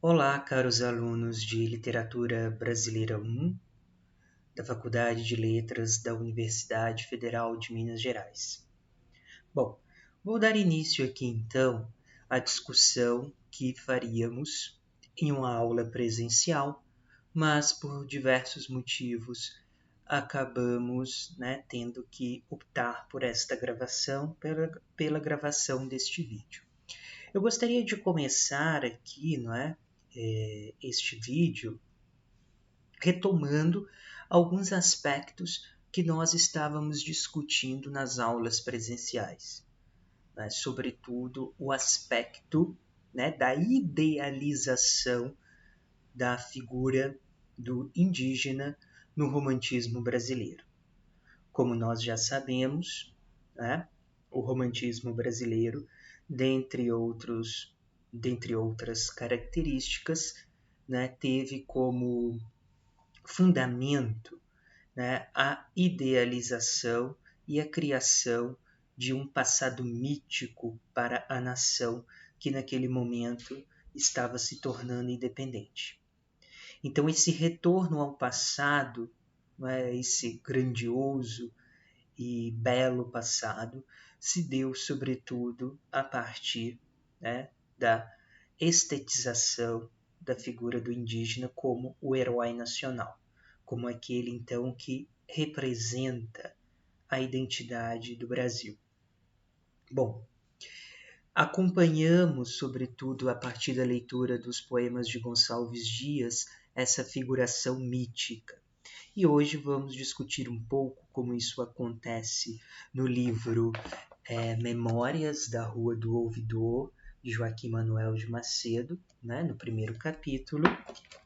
Olá, caros alunos de Literatura Brasileira 1, da Faculdade de Letras da Universidade Federal de Minas Gerais. Bom, vou dar início aqui então à discussão que faríamos em uma aula presencial, mas por diversos motivos acabamos tendo que optar por esta gravação, pela gravação deste vídeo. Eu gostaria de começar aqui, este vídeo retomando alguns aspectos que nós estávamos discutindo nas aulas presenciais, sobretudo o aspecto da idealização da figura do indígena no romantismo brasileiro. Como nós já sabemos, o romantismo brasileiro, dentre outras características, teve como fundamento a idealização e a criação de um passado mítico para a nação que naquele momento estava se tornando independente. Então esse retorno ao passado, esse grandioso e belo passado, se deu sobretudo a partir da estetização da figura do indígena como o herói nacional, como aquele então que representa a identidade do Brasil. Bom, acompanhamos, sobretudo a partir da leitura dos poemas de Gonçalves Dias, essa figuração mítica. E hoje vamos discutir um pouco como isso acontece no livro Memórias da Rua do Ouvidor, de Joaquim Manuel de Macedo, no primeiro capítulo,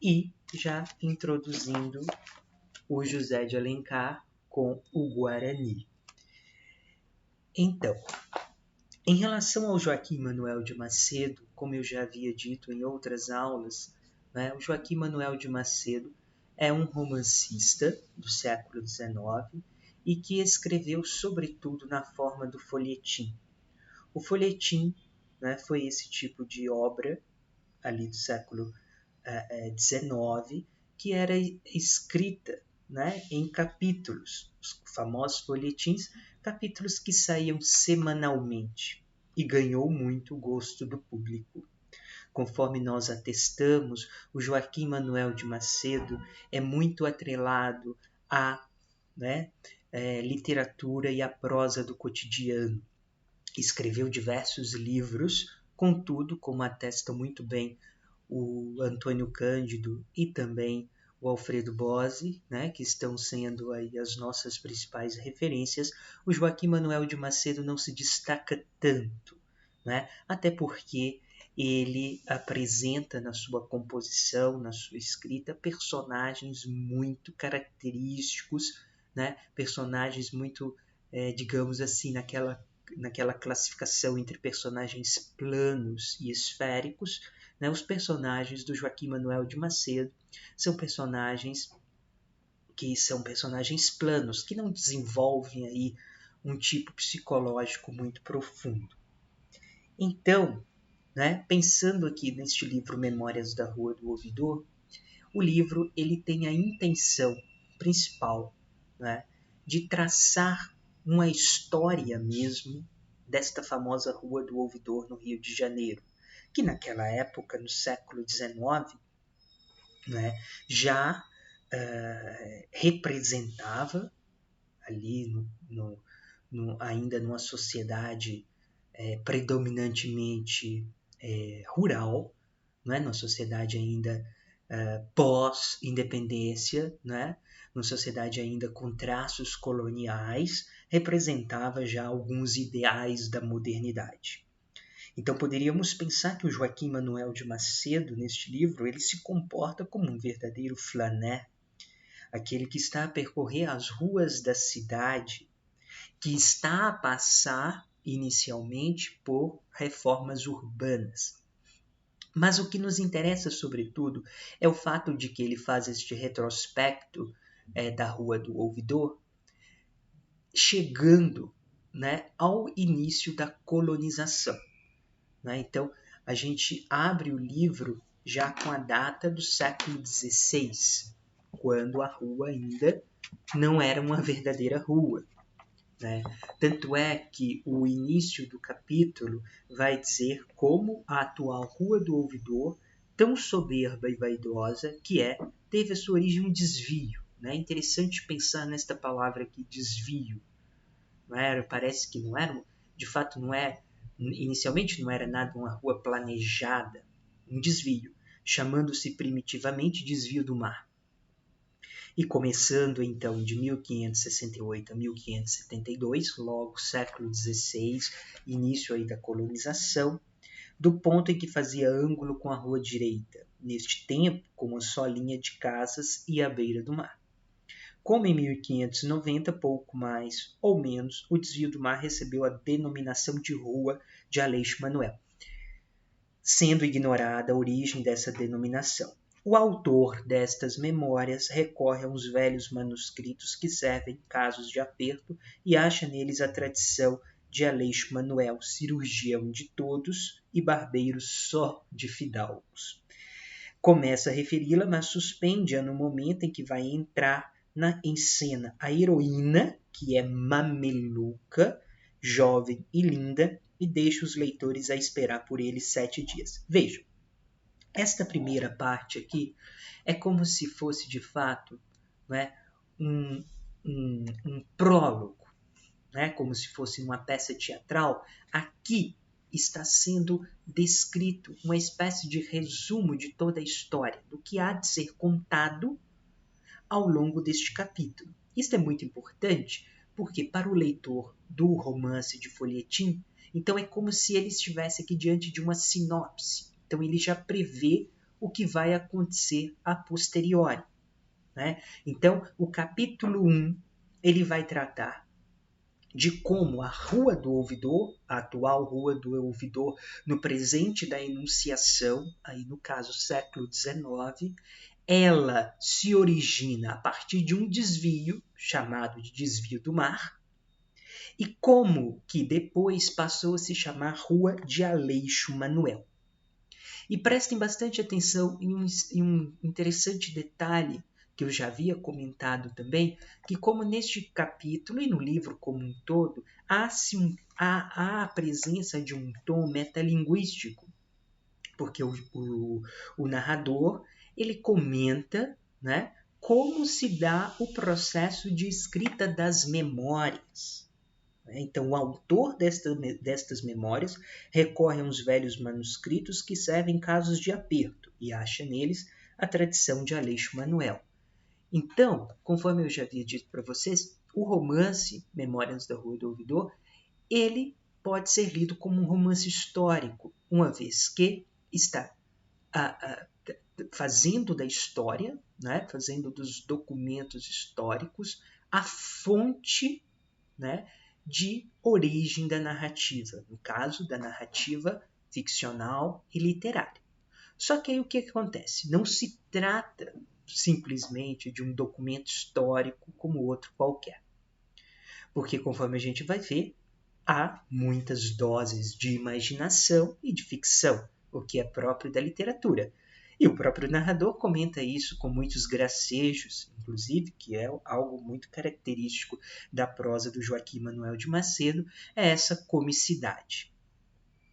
e já introduzindo o José de Alencar com o Guarani. Então, em relação ao Joaquim Manuel de Macedo, como eu já havia dito em outras aulas, o Joaquim Manuel de Macedo é um romancista do século XIX e que escreveu sobretudo na forma do folhetim. O folhetim foi esse tipo de obra ali do século XIX que era escrita em capítulos, os famosos folhetins, capítulos que saíam semanalmente e ganhou muito o gosto do público. Conforme nós atestamos, o Joaquim Manuel de Macedo é muito atrelado à literatura e à prosa do cotidiano. Escreveu diversos livros, contudo, como atestam muito bem o Antônio Cândido e também o Alfredo Bozzi, que estão sendo aí as nossas principais referências, o Joaquim Manuel de Macedo não se destaca tanto, até porque ele apresenta na sua composição, na sua escrita, personagens muito característicos, personagens muito, digamos assim, naquela classificação entre personagens planos e esféricos. Os personagens do Joaquim Manuel de Macedo são personagens planos, que não desenvolvem aí um tipo psicológico muito profundo. Então, pensando aqui neste livro Memórias da Rua do Ouvidor, o livro ele tem a intenção principal de traçar uma história mesmo desta famosa Rua do Ouvidor no Rio de Janeiro, que naquela época, no século XIX, já representava ali ainda numa sociedade predominantemente rural, numa sociedade ainda pós-independência, numa sociedade ainda com traços coloniais, representava já alguns ideais da modernidade. Então poderíamos pensar que o Joaquim Manuel de Macedo, neste livro, ele se comporta como um verdadeiro flané, aquele que está a percorrer as ruas da cidade, que está a passar inicialmente por reformas urbanas. Mas o que nos interessa, sobretudo, é o fato de que ele faz este retrospecto da Rua do Ouvidor, chegando ao início da colonização. Então, a gente abre o livro já com a data do século XVI, quando a rua ainda não era uma verdadeira rua, né? Tanto é que o início do capítulo vai dizer como a atual Rua do Ouvidor, tão soberba e vaidosa que teve a sua origem um desvio. É interessante pensar nesta palavra aqui, desvio. Não era, parece que não era, de fato não é, inicialmente não era nada uma rua planejada, um desvio, chamando-se primitivamente desvio do mar. E começando então de 1568 a 1572, logo século XVI, início aí da colonização, do ponto em que fazia ângulo com a rua direita, neste tempo com uma só linha de casas e à beira do mar. Como em 1590, pouco mais ou menos, o desvio do mar recebeu a denominação de Rua de Aleixo Manoel, sendo ignorada a origem dessa denominação. O autor destas memórias recorre a uns velhos manuscritos que servem casos de aperto e acha neles a tradição de Aleixo Manoel, cirurgião de todos e barbeiro só de fidalgos. Começa a referi-la, mas suspende-a no momento em que vai entrar em cena a heroína, que é mameluca, jovem e linda, e deixa os leitores a esperar por ele 7 dias. Vejam, esta primeira parte aqui é como se fosse, de fato, né, um prólogo, né, como se fosse uma peça teatral. Aqui está sendo descrito uma espécie de resumo de toda a história, do que há de ser contado ao longo deste capítulo. Isso é muito importante, porque para o leitor do romance de folhetim, então é como se ele estivesse aqui diante de uma sinopse. Então ele já prevê o que vai acontecer a posteriori, né? Então o capítulo 1, ele vai tratar de como a Rua do Ouvidor, a atual Rua do Ouvidor, no presente da Enunciação, aí no caso século XIX, ela se origina a partir de um desvio, chamado de desvio do mar, e como que depois passou a se chamar Rua de Aleixo Manoel. E prestem bastante atenção em um interessante detalhe que eu já havia comentado também, que como neste capítulo e no livro como um todo, há a presença de um tom metalinguístico, porque o narrador ele comenta, né, como se dá o processo de escrita das memórias. Então, o autor destas memórias recorre a uns velhos manuscritos que servem casos de aperto e acha neles a tradição de Aleixo Manoel. Então, conforme eu já havia dito para vocês, o romance Memórias da Rua do Ouvidor, ele pode ser lido como um romance histórico, uma vez que está fazendo da história, né, fazendo dos documentos históricos a fonte, né, de origem da narrativa, no caso da narrativa ficcional e literária. Só que aí o que acontece? Não se trata simplesmente de um documento histórico como outro qualquer. Porque, conforme a gente vai ver, há muitas doses de imaginação e de ficção, o que é próprio da literatura. E o próprio narrador comenta isso com muitos gracejos, inclusive, que é algo muito característico da prosa do Joaquim Manuel de Macedo, é essa comicidade,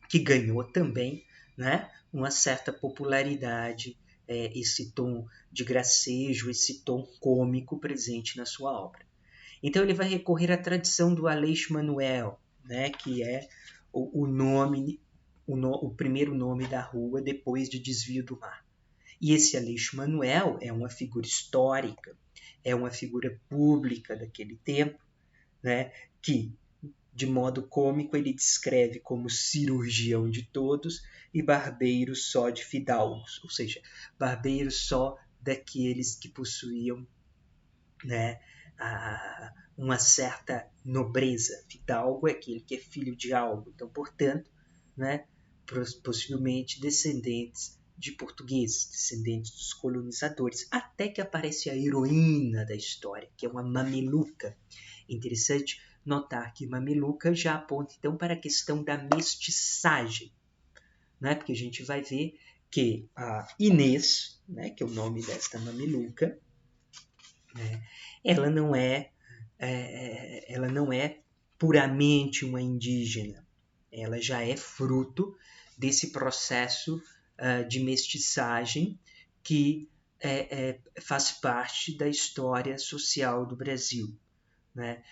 que ganhou também, né, uma certa popularidade, esse tom de gracejo, esse tom cômico presente na sua obra. Então ele vai recorrer à tradição do Aleixo Manoel, né, que é o primeiro nome da rua depois de Desvio do Mar. E esse Aleixo Manoel é uma figura histórica, é uma figura pública daquele tempo, né, que, de modo cômico, ele descreve como cirurgião de todos e barbeiro só de fidalgos, ou seja, barbeiro só daqueles que possuíam, né, uma certa nobreza. Fidalgo é aquele que é filho de algo, então, portanto, né, possivelmente descendentes de portugueses, descendentes dos colonizadores, até que aparece a heroína da história, que é uma mameluca. Interessante notar que mameluca já aponta então para a questão da mestiçagem, né? Porque a gente vai ver que a Inês, né, que é o nome desta mameluca, né, ela não é puramente uma indígena. Ela já é fruto desse processo de mestiçagem que faz parte da história social do Brasil, né?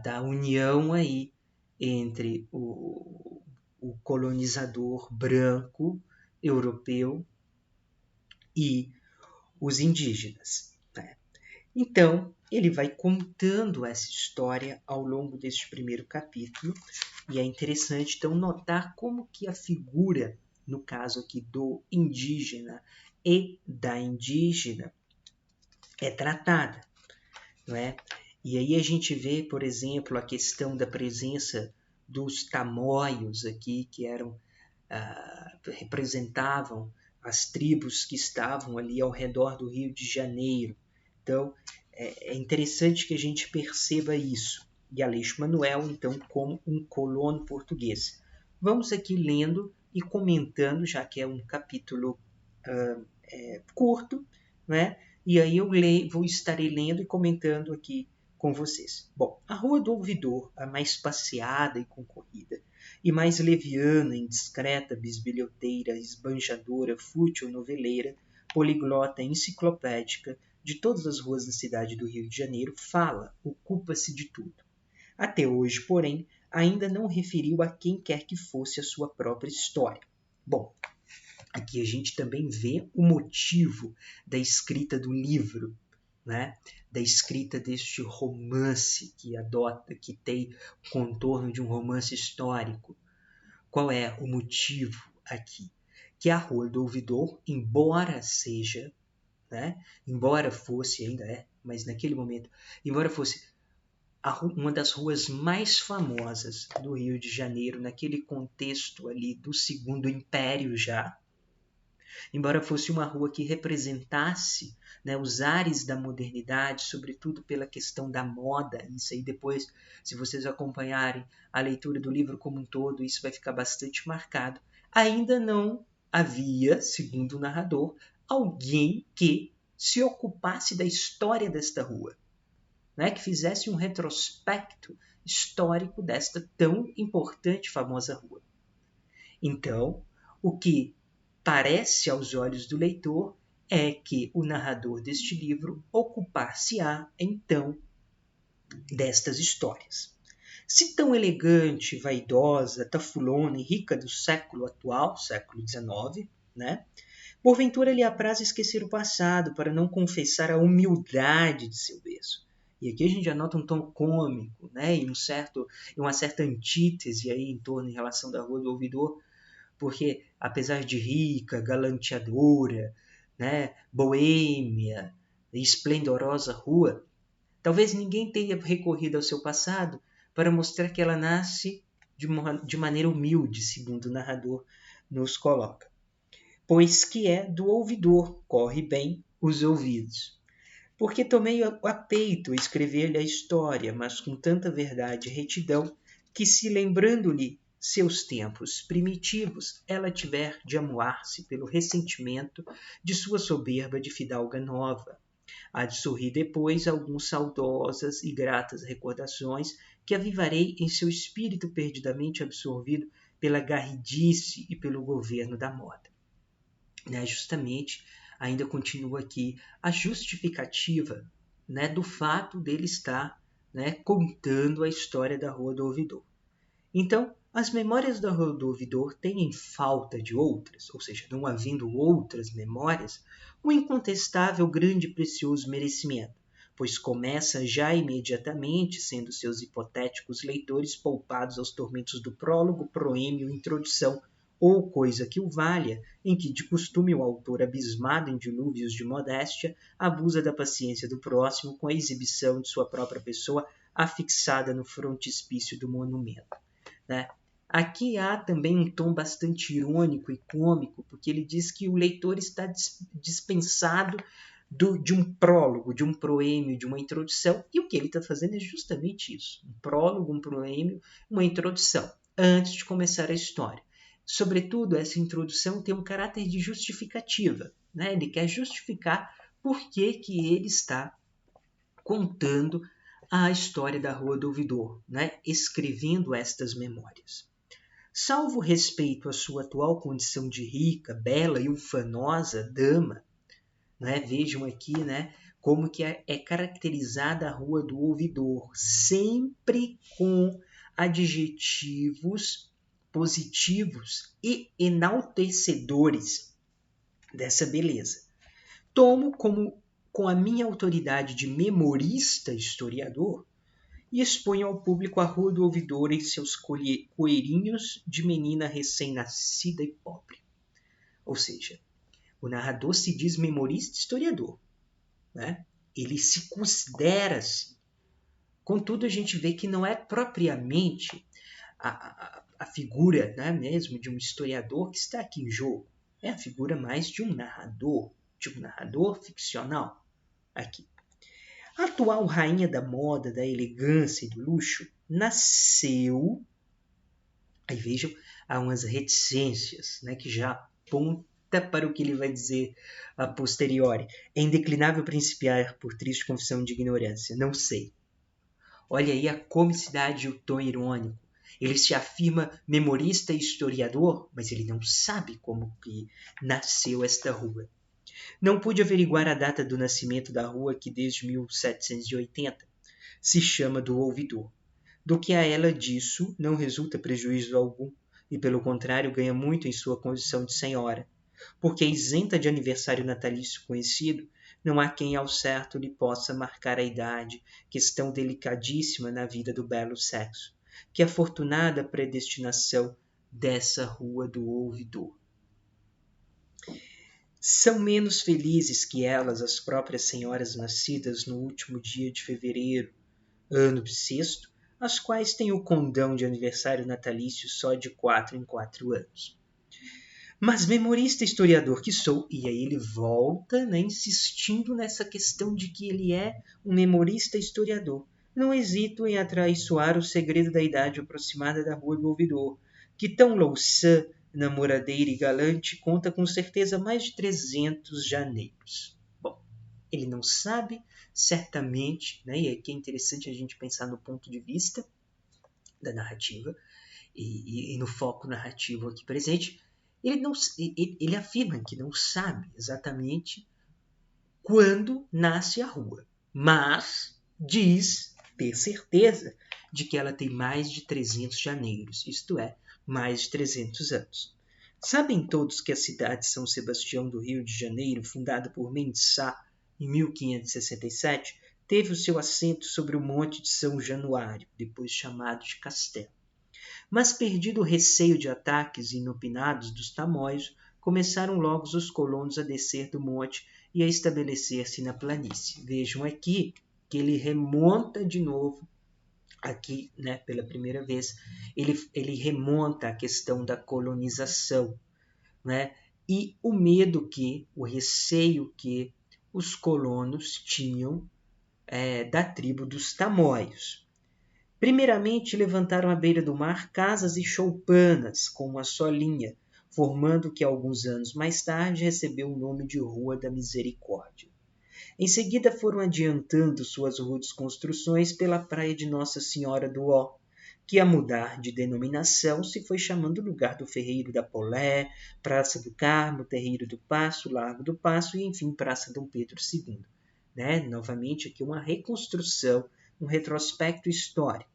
Da união aí entre o colonizador branco europeu e os indígenas, né? Então, ele vai contando essa história ao longo deste primeiro capítulo, e é interessante então notar como que a figura, no caso aqui do indígena e da indígena, é tratada, não é? E aí a gente vê, por exemplo, a questão da presença dos tamoios aqui, que representavam as tribos que estavam ali ao redor do Rio de Janeiro. Então, é interessante que a gente perceba isso. E Aleixo Manuel, então, como um colono português. Vamos aqui lendo e comentando, já que é um capítulo curto, né? E aí estarei lendo e comentando aqui com vocês. Bom, a Rua do Ouvidor, a mais passeada e concorrida, e mais leviana, indiscreta, bisbilhoteira, esbanjadora, fútil, noveleira, poliglota, enciclopédica, de todas as ruas da cidade do Rio de Janeiro, fala, ocupa-se de tudo. Até hoje, porém, ainda não referiu a quem quer que fosse a sua própria história. Bom, aqui a gente também vê o motivo da escrita do livro, né? Da escrita deste romance que tem o contorno de um romance histórico. Qual é o motivo aqui? Que a Rua do Ouvidor, embora seja, né? Embora fosse, ainda mas naquele momento, embora fosse uma das ruas mais famosas do Rio de Janeiro, naquele contexto ali do Segundo Império já, embora fosse uma rua que representasse, né, os ares da modernidade, sobretudo pela questão da moda. Isso aí depois, se vocês acompanharem a leitura do livro como um todo, isso vai ficar bastante marcado. Ainda não havia, segundo o narrador, alguém que se ocupasse da história desta rua, né, que fizesse um retrospecto histórico desta tão importante e famosa rua. Então, o que parece aos olhos do leitor é que o narrador deste livro ocupar-se-á, então, destas histórias. Se tão elegante, vaidosa, tafulona e rica do século atual, século XIX, né? Porventura lhe apraz esquecer o passado para não confessar a humildade de seu berço. E aqui a gente já nota um tom cômico, né? E uma certa antítese aí em relação da Rua do Ouvidor, porque apesar de rica, galanteadora, né, boêmia e esplendorosa rua, talvez ninguém tenha recorrido ao seu passado para mostrar que ela nasce de maneira humilde, segundo o narrador nos coloca. Pois que é do ouvidor, corre bem os ouvidos. Porque tomei a peito escrever-lhe a história, mas com tanta verdade e retidão, que se lembrando-lhe seus tempos primitivos, ela tiver de amuar-se pelo ressentimento de sua soberba de fidalga nova. Há de sorrir depois algumas saudosas e gratas recordações que avivarei em seu espírito perdidamente absorvido pela garridice e pelo governo da moda. Né? Justamente, ainda continua aqui a justificativa, né, do fato dele estar, né, contando a história da Rua do Ouvidor. Então, as memórias da Rua do Ouvidor têm em falta de outras, ou seja, não havendo outras memórias, um incontestável grande e precioso merecimento, pois começa já imediatamente, sendo seus hipotéticos leitores poupados aos tormentos do prólogo, proêmio, introdução, ou coisa que o valha, em que de costume o autor, abismado em dilúvios de modéstia, abusa da paciência do próximo com a exibição de sua própria pessoa afixada no frontispício do monumento. Né? Aqui há também um tom bastante irônico e cômico, porque ele diz que o leitor está dispensado de um prólogo, de um proêmio, de uma introdução, e o que ele está fazendo é justamente isso, um prólogo, um proêmio, uma introdução, antes de começar a história. Sobretudo, essa introdução tem um caráter de justificativa, né? Ele quer justificar por que ele está contando a história da Rua do Ouvidor, né? Escrevendo estas memórias. Salvo respeito à sua atual condição de rica, bela e ufanosa dama, né? Vejam aqui, né, como que é caracterizada a Rua do Ouvidor, sempre com adjetivos positivos e enaltecedores dessa beleza. Tomo como com a minha autoridade de memorista historiador e exponho ao público a Rua do Ouvidor em seus coelhinhos de menina recém-nascida e pobre. Ou seja, o narrador se diz memorista historiador, né? Ele se considera assim. Contudo, a gente vê que não é propriamente a figura, né, mesmo de um historiador que está aqui em jogo. É a figura mais de um narrador ficcional aqui. A atual rainha da moda, da elegância e do luxo nasceu... Aí vejam, há umas reticências, né, que já apontam para o que ele vai dizer a posteriori. É indeclinável principiar por triste confissão de ignorância. Não sei. Olha aí a comicidade e o tom irônico. Ele se afirma memorista e historiador, mas ele não sabe como que nasceu esta rua. Não pude averiguar a data do nascimento da rua que desde 1780 se chama do Ouvidor. Do que a ela disso não resulta prejuízo algum, e pelo contrário ganha muito em sua condição de senhora, porque isenta de aniversário natalício conhecido, não há quem ao certo lhe possa marcar a idade, questão delicadíssima na vida do belo sexo, que afortunada predestinação dessa Rua do Ouvidor. São menos felizes que elas as próprias senhoras nascidas no último dia de fevereiro, ano bissexto, as quais têm o condão de aniversário natalício só de 4 em 4 anos. Mas memorista historiador que sou, e aí ele volta, né, insistindo nessa questão de que ele é um memorista historiador, não hesito em atraiçoar o segredo da idade aproximada da Rua do Ouvidor, que tão louçã, namoradeira e galante conta com certeza mais de 300 janeiros. Bom, ele não sabe, certamente, né, e aqui é interessante a gente pensar no ponto de vista da narrativa e no foco narrativo aqui presente. Ele afirma que não sabe exatamente quando nasce a rua, mas diz ter certeza de que ela tem mais de 300 janeiros, isto é, mais de 300 anos. Sabem todos que a cidade de São Sebastião do Rio de Janeiro, fundada por Mendes Sá em 1567, teve o seu assento sobre o Monte de São Januário, depois chamado de Castelo. Mas perdido o receio de ataques inopinados dos tamoios, começaram logo os colonos a descer do monte e a estabelecer-se na planície. Vejam aqui que ele remonta de novo, aqui, né, pela primeira vez, ele remonta a questão da colonização, né, e o medo o receio que os colonos tinham da tribo dos tamoios. Primeiramente levantaram à beira do mar casas e choupanas com uma só linha, formando o que alguns anos mais tarde recebeu o nome de Rua da Misericórdia. Em seguida foram adiantando suas rudes construções pela praia de Nossa Senhora do Ó, que a mudar de denominação se foi chamando lugar do Ferreiro da Polé, Praça do Carmo, Terreiro do Paço, Largo do Paço e enfim Praça Dom Pedro II. Novamente aqui uma reconstrução, um retrospecto histórico.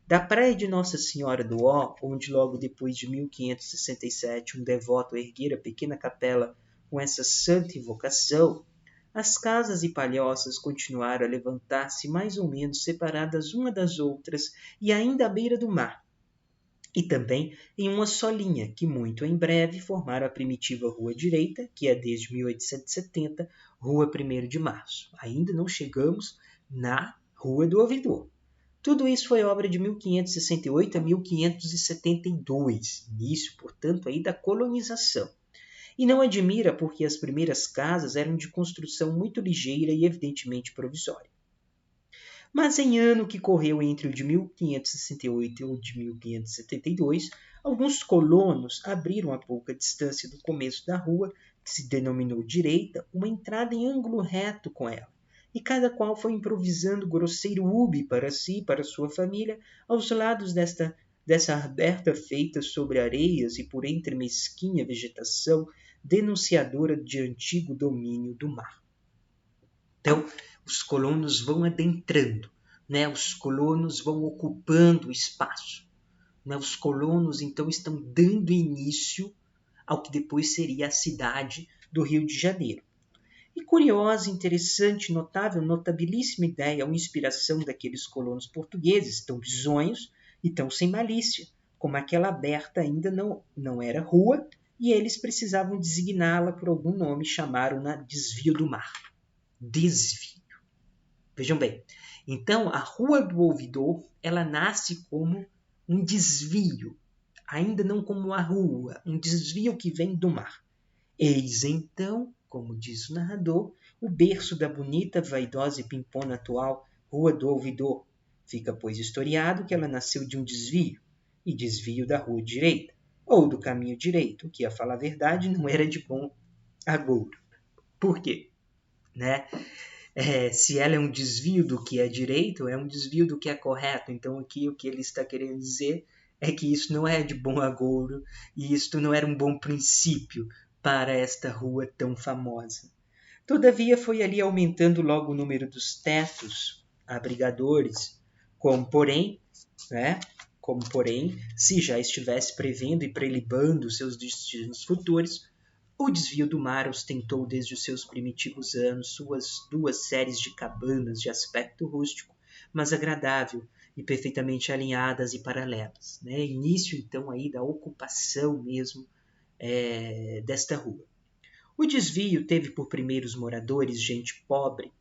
Da praia de Nossa Senhora do Ó, onde logo depois de 1567 um devoto erguera pequena capela com essa santa invocação, as casas e palhoças continuaram a levantar-se mais ou menos separadas uma das outras e ainda à beira do mar, e também em uma só linha, que muito em breve formaram a primitiva Rua Direita, que é desde 1870, Rua 1º de Março. Ainda não chegamos na Rua do Ouvidor. Tudo isso foi obra de 1568 a 1572, início, portanto, aí da colonização. E não admira porque as primeiras casas eram de construção muito ligeira e evidentemente provisória. Mas em ano que correu entre o de 1568 e o de 1572, Alguns colonos abriram a pouca distância do começo da rua, que se denominou direita, uma entrada em ângulo reto com ela, e cada qual foi improvisando grosseiro ube para si e para sua família aos lados dessa aberta feita sobre areias e por entre mesquinha vegetação denunciadora de antigo domínio do mar. Então, os colonos vão adentrando, né? Os colonos vão ocupando o espaço. Né? Os colonos, então, estão dando início ao que depois seria a cidade do Rio de Janeiro. E curiosa, interessante, notável, notabilíssima ideia ou inspiração daqueles colonos portugueses, tão risonhos e tão sem malícia, como aquela aberta ainda não era rua, e eles precisavam designá-la por algum nome, chamaram-na Desvio do Mar. Desvio. Vejam bem, então a Rua do Ouvidor, ela nasce como um desvio, ainda não como uma rua, um desvio que vem do mar. Eis então, como diz o narrador, o berço da bonita, vaidosa e pimpona atual Rua do Ouvidor. Fica, pois, historiado que ela nasceu de um desvio, e desvio da rua direita, ou do caminho direito, que, a falar a verdade, não era de bom agouro. Por quê? Né? Se ela é um desvio do que é direito, é um desvio do que é correto. Então, aqui o que ele está querendo dizer é que isso não é de bom agouro, e isto não era um bom princípio para esta rua tão famosa. Todavia, foi ali aumentando logo o número dos tetos abrigadores, como porém, se já estivesse prevendo e prelibando seus destinos futuros, o Desvio do Mar ostentou desde os seus primitivos anos suas duas séries de cabanas de aspecto rústico, mas agradável e perfeitamente alinhadas e paralelas. Né? Início, então, aí da ocupação mesmo desta rua. O desvio teve por primeiros moradores gente pobre,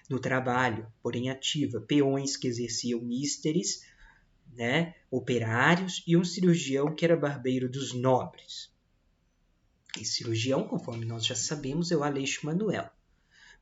no trabalho, porém ativa, peões que exerciam místeres, né, operários e um cirurgião que era barbeiro dos nobres. E cirurgião, conforme nós já sabemos, é o Aleixo Manuel.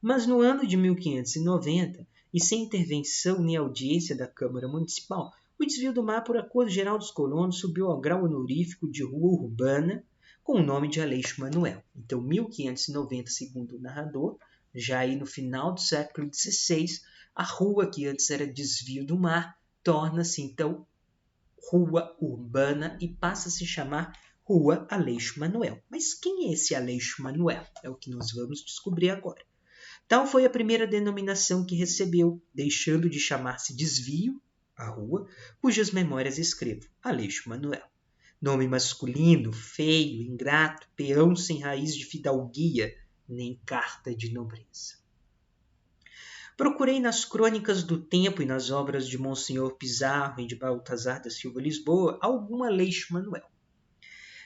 Mas no ano de 1590, e sem intervenção nem audiência da Câmara Municipal, o Desvio do Mar, por acordo geral dos colonos, subiu ao grau honorífico de rua urbana com o nome de Aleixo Manuel. Então, 1590, segundo o narrador, já aí no final do século XVI, a rua que antes era Desvio do Mar torna-se então rua urbana e passa a se chamar Rua Aleixo Manuel. Mas quem é esse Aleixo Manuel? É o que nós vamos descobrir agora. Tal foi a primeira denominação que recebeu, deixando de chamar-se Desvio, a rua, cujas memórias escrevo, Aleixo Manuel. Nome masculino, feio, ingrato, peão sem raiz de fidalguia, nem carta de nobreza. Procurei nas crônicas do tempo e nas obras de Monsenhor Pizarro e de Baltazar da Silva Lisboa algum Aleixo Manuel,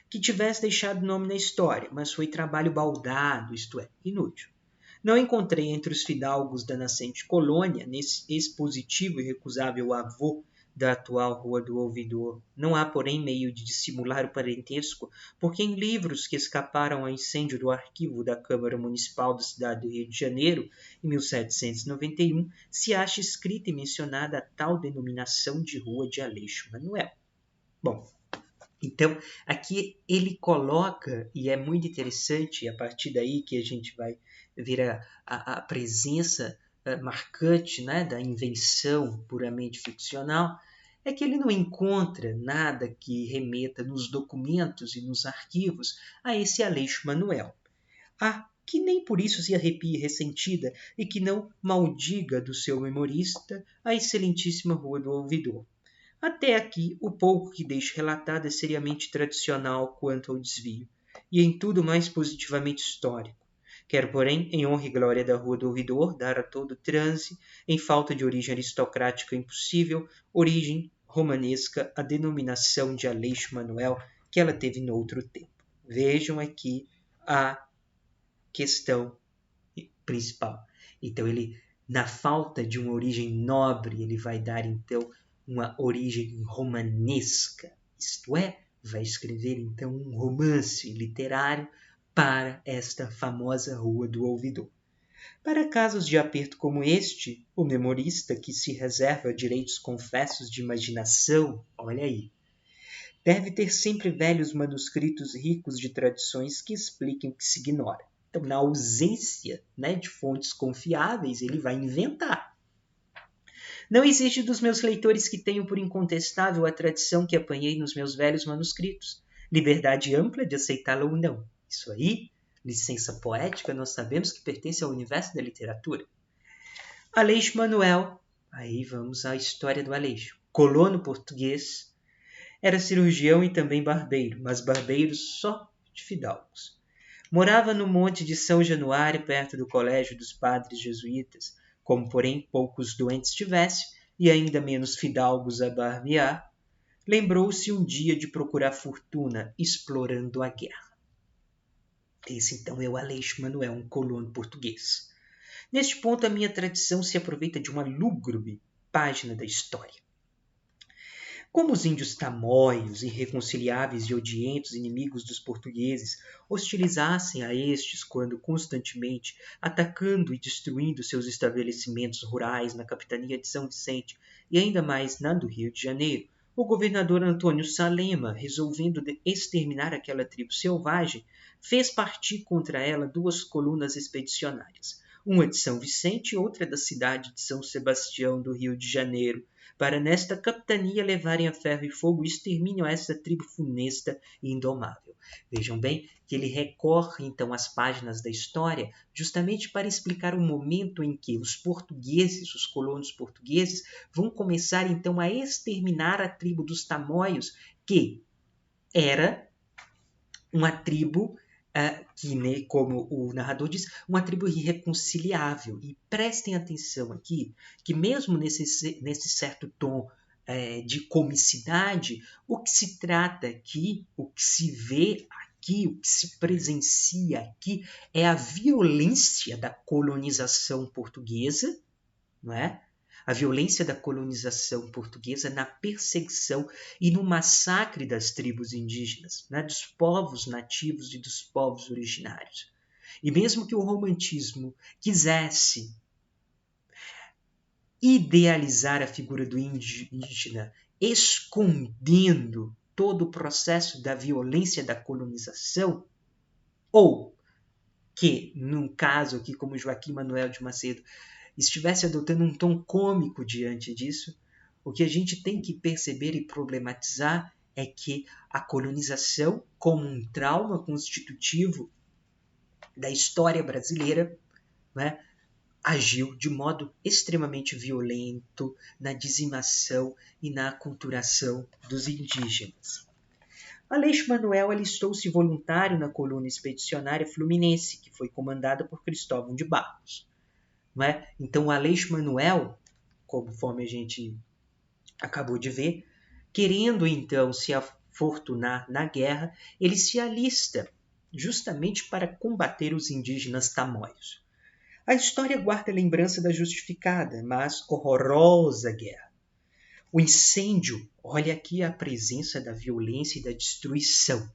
que tivesse deixado nome na história, mas foi trabalho baldado, isto é, inútil. Não encontrei entre os fidalgos da nascente colônia, nesse expositivo e recusável avô da atual Rua do Ouvidor. Não há, porém, meio de dissimular o parentesco, porque em livros que escaparam ao incêndio do arquivo da Câmara Municipal da cidade do Rio de Janeiro, em 1791, se acha escrita e mencionada a tal denominação de Rua de Aleixo Manuel. Bom, então, aqui ele coloca, e é muito interessante, a partir daí que a gente vai ver a presença marcante, né, da invenção puramente ficcional, é que ele não encontra nada que remeta nos documentos e nos arquivos a esse Aleixo Manuel. Que nem por isso se arrepie ressentida e que não maldiga do seu memorista a excelentíssima Rua do Ouvidor. Até aqui, o pouco que deixo relatado é seriamente tradicional quanto ao desvio, e em tudo mais positivamente histórico. Quero, porém, em honra e glória da Rua do Ouvidor, dar a todo transe, em falta de origem aristocrática impossível, origem romanesca, a denominação de Aleixo Manuel que ela teve noutro tempo. Vejam aqui a questão principal. Então, ele, na falta de uma origem nobre, ele vai dar, então, uma origem romanesca, isto é, vai escrever então um romance literário para esta famosa Rua do Ouvidor. Para casos de aperto como este, o memorista que se reserva direitos confessos de imaginação, olha aí, deve ter sempre velhos manuscritos ricos de tradições que expliquem o que se ignora. Então, na ausência, né, de fontes confiáveis, ele vai inventar. Não existe dos meus leitores que tenham por incontestável a tradição que apanhei nos meus velhos manuscritos. Liberdade ampla de aceitá-la ou não. Isso aí, licença poética, nós sabemos que pertence ao universo da literatura. Aleixo Manuel, aí vamos à história do Aleixo. Colono português, era cirurgião e também barbeiro, mas barbeiro só de fidalgos. Morava no Monte de São Januário, perto do colégio dos padres jesuítas. Como, porém, poucos doentes tivesse, e ainda menos fidalgos a barbear, lembrou-se um dia de procurar fortuna explorando a guerra. Esse, então, é o Aleixo Manuel, um colono português. Neste ponto, a minha tradição se aproveita de uma lúgubre página da história. Como os índios tamoios, irreconciliáveis e odientos inimigos dos portugueses, hostilizassem a estes quando constantemente atacando e destruindo seus estabelecimentos rurais na capitania de São Vicente e ainda mais na do Rio de Janeiro, o governador Antônio Salema, resolvendo exterminar aquela tribo selvagem, fez partir contra ela 2 colunas expedicionárias, uma de São Vicente e outra da cidade de São Sebastião do Rio de Janeiro, para nesta capitania levarem a ferro e fogo e extermínio a essa tribo funesta e indomável. Vejam bem que ele recorre então às páginas da história justamente para explicar o momento em que os portugueses, os colonos portugueses, vão começar então a exterminar a tribo dos tamoios, que era uma tribo que, como o narrador diz, uma tribo irreconciliável. E prestem atenção aqui, que mesmo nesse certo tom de comicidade, o que se trata aqui, o que se vê aqui, o que se presencia aqui, é a violência da colonização portuguesa, não é? A violência da colonização portuguesa na perseguição e no massacre das tribos indígenas, né, dos povos nativos e dos povos originários. E mesmo que o romantismo quisesse idealizar a figura do indígena, escondendo todo o processo da violência da colonização, ou que, num caso aqui como Joaquim Manuel de Macedo, estivesse adotando um tom cômico diante disso, o que a gente tem que perceber e problematizar é que a colonização, como um trauma constitutivo da história brasileira, né, agiu de modo extremamente violento na dizimação e na aculturação dos indígenas. Aleixo Manuel alistou-se voluntário na coluna expedicionária fluminense, que foi comandada por Cristóvão de Barros. Né? Então, o Aleixo Manuel, conforme a gente acabou de ver, querendo então se afortunar na guerra, ele se alista justamente para combater os indígenas tamoios. A história guarda a lembrança da justificada, mas horrorosa guerra. O incêndio, olha aqui a presença da violência e da destruição.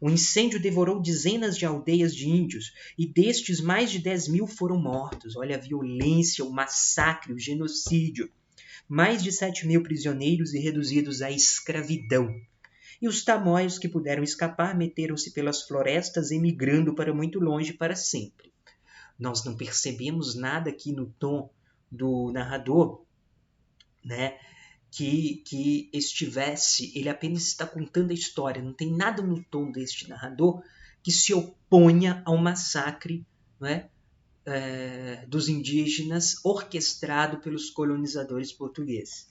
O incêndio devorou dezenas de aldeias de índios e destes mais de 10.000 foram mortos. Olha a violência, o massacre, o genocídio. Mais de 7.000 prisioneiros e reduzidos à escravidão. E os tamoios que puderam escapar meteram-se pelas florestas, emigrando para muito longe para sempre. Nós não percebemos nada aqui no tom do narrador, né? Que estivesse, ele apenas está contando a história, não tem nada no tom deste narrador que se oponha ao massacre, não é? Dos indígenas orquestrado pelos colonizadores portugueses.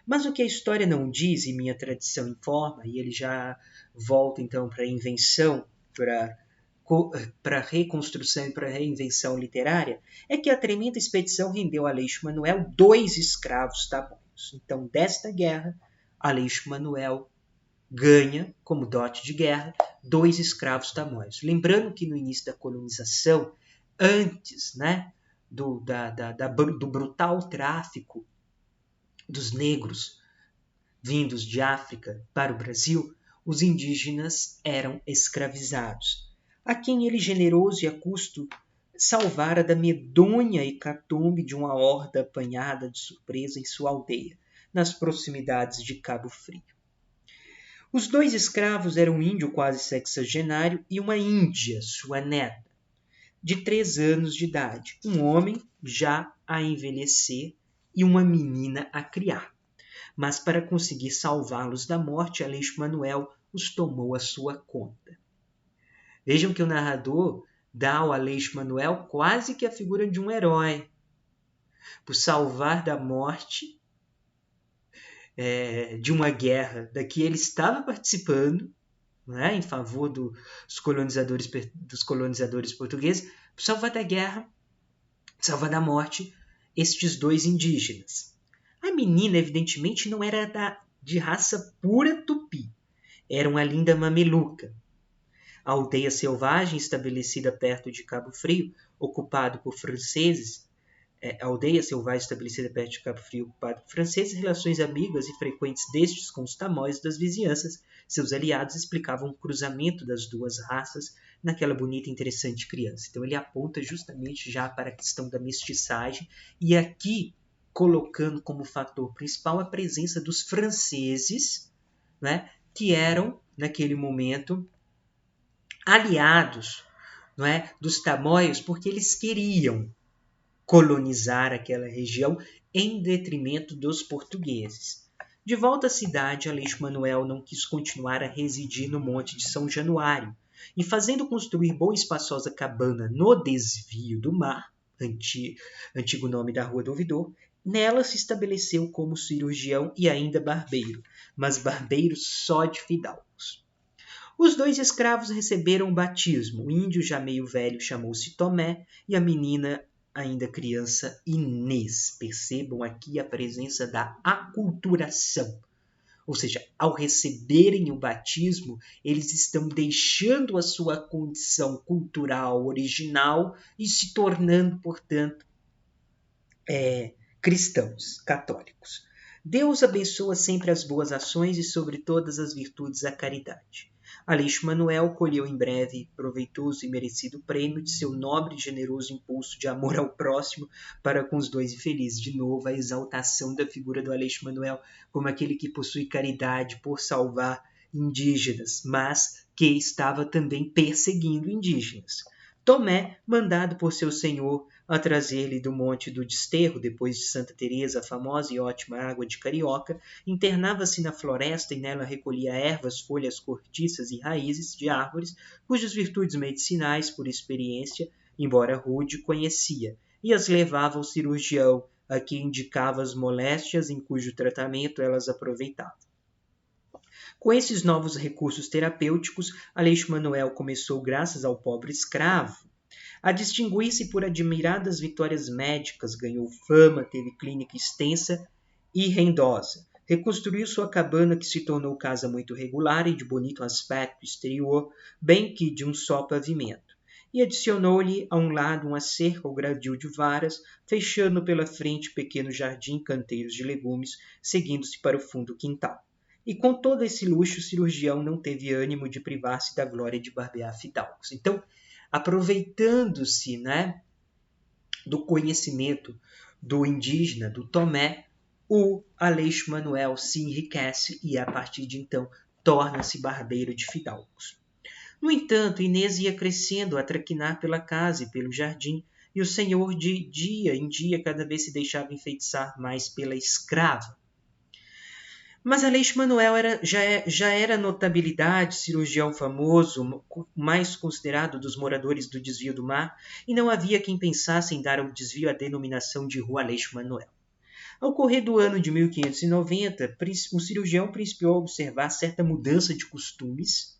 Mas o que a história não diz, e minha tradição informa, e ele já volta então para a invenção, para a reconstrução e para a reinvenção literária, é que a tremenda expedição rendeu a Aleixo Manuel 2 escravos tamoios. Então, desta guerra, Aleixo Manuel ganha, como dote de guerra, 2 escravos tamoios. Lembrando que no início da colonização, antes, né, do brutal tráfico dos negros vindos de África para o Brasil, os indígenas eram escravizados, a quem ele, generoso e a custo, salvara da medonha hecatombe de uma horda apanhada de surpresa em sua aldeia, nas proximidades de Cabo Frio. Os 2 escravos eram um índio quase sexagenário e uma índia, sua neta, de 3 anos de idade, um homem já a envelhecer e uma menina a criar. Mas para conseguir salvá-los da morte, Aleixo Manuel os tomou à sua conta. Vejam que o narrador dá ao Aleixo Manuel quase que a figura de um herói, por salvar da morte de uma guerra da que ele estava participando, né, em favor dos colonizadores portugueses, por salvar da guerra, salvar da morte estes 2 indígenas. A menina, evidentemente, não era de raça pura tupi, era uma linda mameluca. A aldeia selvagem estabelecida perto de Cabo Frio, ocupado por franceses, relações amigas e frequentes destes com os tamoios das vizinhanças, seus aliados explicavam o cruzamento das 2 raças naquela bonita e interessante criança. Então ele aponta justamente já para a questão da mestiçagem e aqui colocando como fator principal a presença dos franceses, né, que eram, naquele momento, aliados, não é, dos tamoios, porque eles queriam colonizar aquela região em detrimento dos portugueses. De volta à cidade, Aleixo Manuel não quis continuar a residir no Monte de São Januário e, fazendo construir boa e espaçosa cabana no Desvio do Mar, antigo nome da Rua do Ouvidor, nela se estabeleceu como cirurgião e ainda barbeiro, mas barbeiro só de fidalgos. Os 2 escravos receberam o batismo. O índio já meio velho chamou-se Tomé e a menina, ainda criança, Inês. Percebam aqui a presença da aculturação. Ou seja, ao receberem o batismo, eles estão deixando a sua condição cultural original e se tornando, portanto, cristãos, católicos. Deus abençoa sempre as boas ações e sobre todas as virtudes a caridade. Aleixo Manuel colheu em breve proveitoso e merecido prêmio de seu nobre e generoso impulso de amor ao próximo para com os 2 infelizes. De novo, a exaltação da figura do Aleixo Manuel como aquele que possui caridade por salvar indígenas, mas que estava também perseguindo indígenas. Tomé, mandado por seu senhor a trazer-lhe do Monte do Desterro, depois de Santa Teresa, a famosa e ótima água de Carioca, internava-se na floresta e nela recolhia ervas, folhas cortiças e raízes de árvores, cujas virtudes medicinais, por experiência, embora rude, conhecia, e as levava ao cirurgião, a que indicava as moléstias em cujo tratamento elas aproveitavam. Com esses novos recursos terapêuticos, Aleixo Manuel começou, graças ao pobre escravo, a distinguir-se por admiradas vitórias médicas, ganhou fama, teve clínica extensa e rendosa. Reconstruiu sua cabana, que se tornou casa muito regular e de bonito aspecto exterior, bem que de um só pavimento. E adicionou-lhe a um lado uma cerca ou gradil de varas, fechando pela frente pequeno jardim, canteiros de legumes, seguindo-se para o fundo quintal. E com todo esse luxo, o cirurgião não teve ânimo de privar-se da glória de barbear fidalgos. Então, aproveitando-se, né, do conhecimento do indígena, do Tomé, o Aleixo Manuel se enriquece e, a partir de então, torna-se barbeiro de fidalgos. No entanto, Inês ia crescendo a traquinar pela casa e pelo jardim, e o senhor de dia em dia cada vez se deixava enfeitiçar mais pela escrava. Mas Aleixo Manuel já era notabilidade, cirurgião famoso, mais considerado dos moradores do Desvio do Mar, e não havia quem pensasse em dar ao desvio a denominação de Rua Aleixo Manuel. Ao correr do ano de 1590, o cirurgião principiou a observar certa mudança de costumes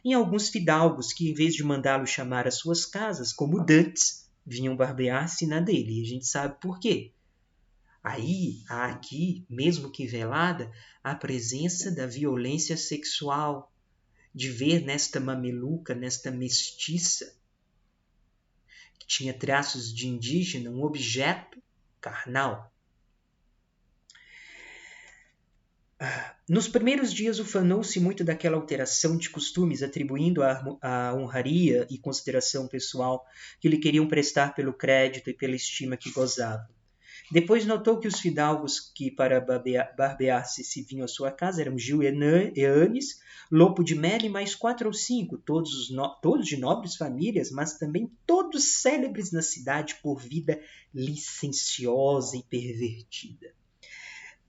em alguns fidalgos que, em vez de mandá-lo chamar às suas casas, como dantes, vinham barbear-se na dele. E a gente sabe por quê. Aí há aqui, mesmo que velada, a presença da violência sexual, de ver nesta mameluca, nesta mestiça, que tinha traços de indígena, um objeto carnal. Nos primeiros dias ufanou-se muito daquela alteração de costumes, atribuindo a honraria e consideração pessoal que lhe queriam prestar pelo crédito e pela estima que gozava. Depois notou que os fidalgos que para barbear-se se vinham à sua casa eram Gil e Eanes, Lopo de Melo e mais 4 ou 5, todos de nobres famílias, mas também todos célebres na cidade por vida licenciosa e pervertida.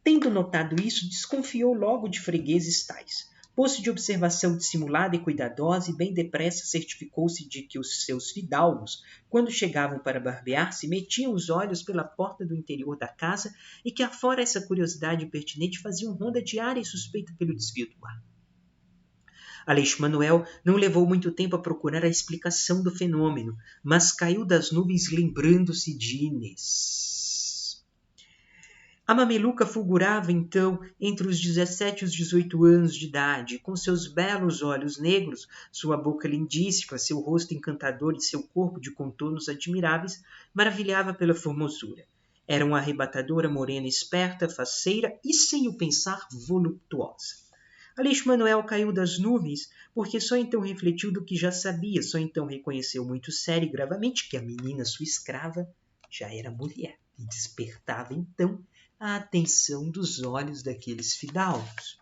Tendo notado isso, desconfiou logo de fregueses tais. Pôs-se de observação dissimulada e cuidadosa e bem depressa certificou-se de que os seus fidalgos, quando chegavam para barbear-se, metiam os olhos pela porta do interior da casa e que, afora essa curiosidade impertinente, faziam ronda diária e suspeita pelo desvio do ar. Aleixo Manuel não levou muito tempo a procurar a explicação do fenômeno, mas caiu das nuvens lembrando-se de Inês. A mameluca fulgurava, então, entre os 17 e os 18 anos de idade, com seus belos olhos negros, sua boca lindíssima, seu rosto encantador e seu corpo de contornos admiráveis, maravilhava pela formosura. Era uma arrebatadora morena esperta, faceira e, sem o pensar, voluptuosa. Aleixo Manuel caiu das nuvens, porque só então refletiu do que já sabia, só então reconheceu muito sério e gravamente que a menina, sua escrava, já era mulher, e despertava, então, a atenção dos olhos daqueles fidalgos.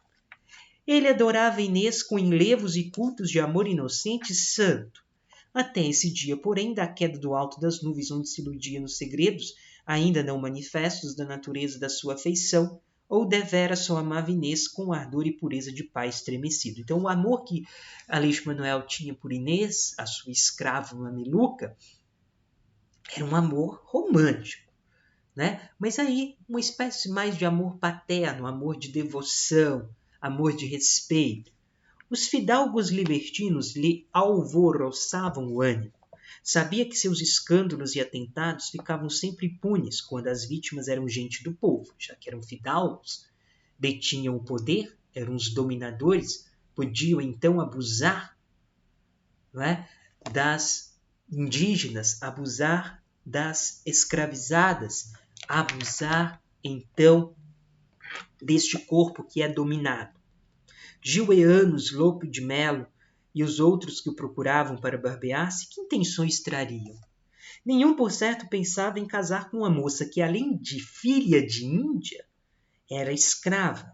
Ele adorava Inês com enlevos e cultos de amor inocente e santo. Até esse dia, porém, da queda do alto das nuvens onde se iludia nos segredos, ainda não manifestos da natureza da sua afeição, ou devera só amava Inês com ardor e pureza de pai estremecido. Então, o amor que Aleixo Manuel tinha por Inês, a sua escrava mameluca, era um amor romântico. Né? Mas aí uma espécie mais de amor paterno, amor de devoção, amor de respeito. Os fidalgos libertinos lhe alvoroçavam o ânimo. Sabia que seus escândalos e atentados ficavam sempre impunes quando as vítimas eram gente do povo, já que eram fidalgos, detinham o poder, eram os dominadores, podiam então abusar, não é, das indígenas, abusar das escravizadas, abusar, então, deste corpo que é dominado. Gil Eanes, Lopo de Melo e os outros que o procuravam para barbear-se, que intenções trariam? Nenhum, por certo, pensava em casar com uma moça que, além de filha de Índia, era escrava.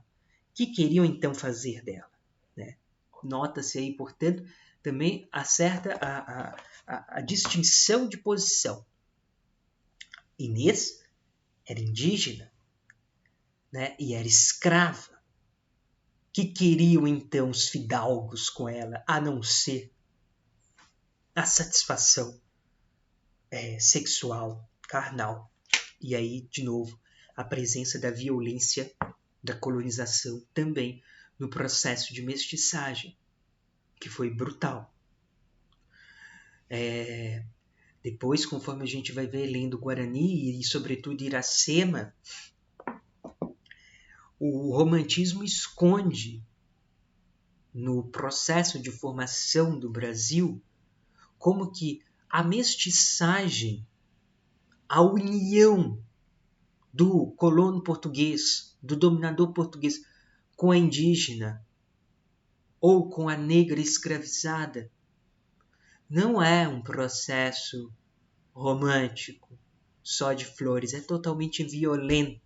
Que queriam, então, fazer dela? Né? Nota-se aí, portanto, também acerta a distinção de posição. Inês era indígena, né? E era escrava. Que queriam então os fidalgos com ela, a não ser a satisfação sexual, carnal. E aí, de novo, a presença da violência da colonização também no processo de mestiçagem, que foi brutal. Depois, conforme a gente vai ver lendo Guarani e, sobretudo, Iracema, o romantismo esconde no processo de formação do Brasil como que a mestiçagem, a união do colono português, do dominador português com a indígena ou com a negra escravizada, não é um processo romântico só de flores, é totalmente violento.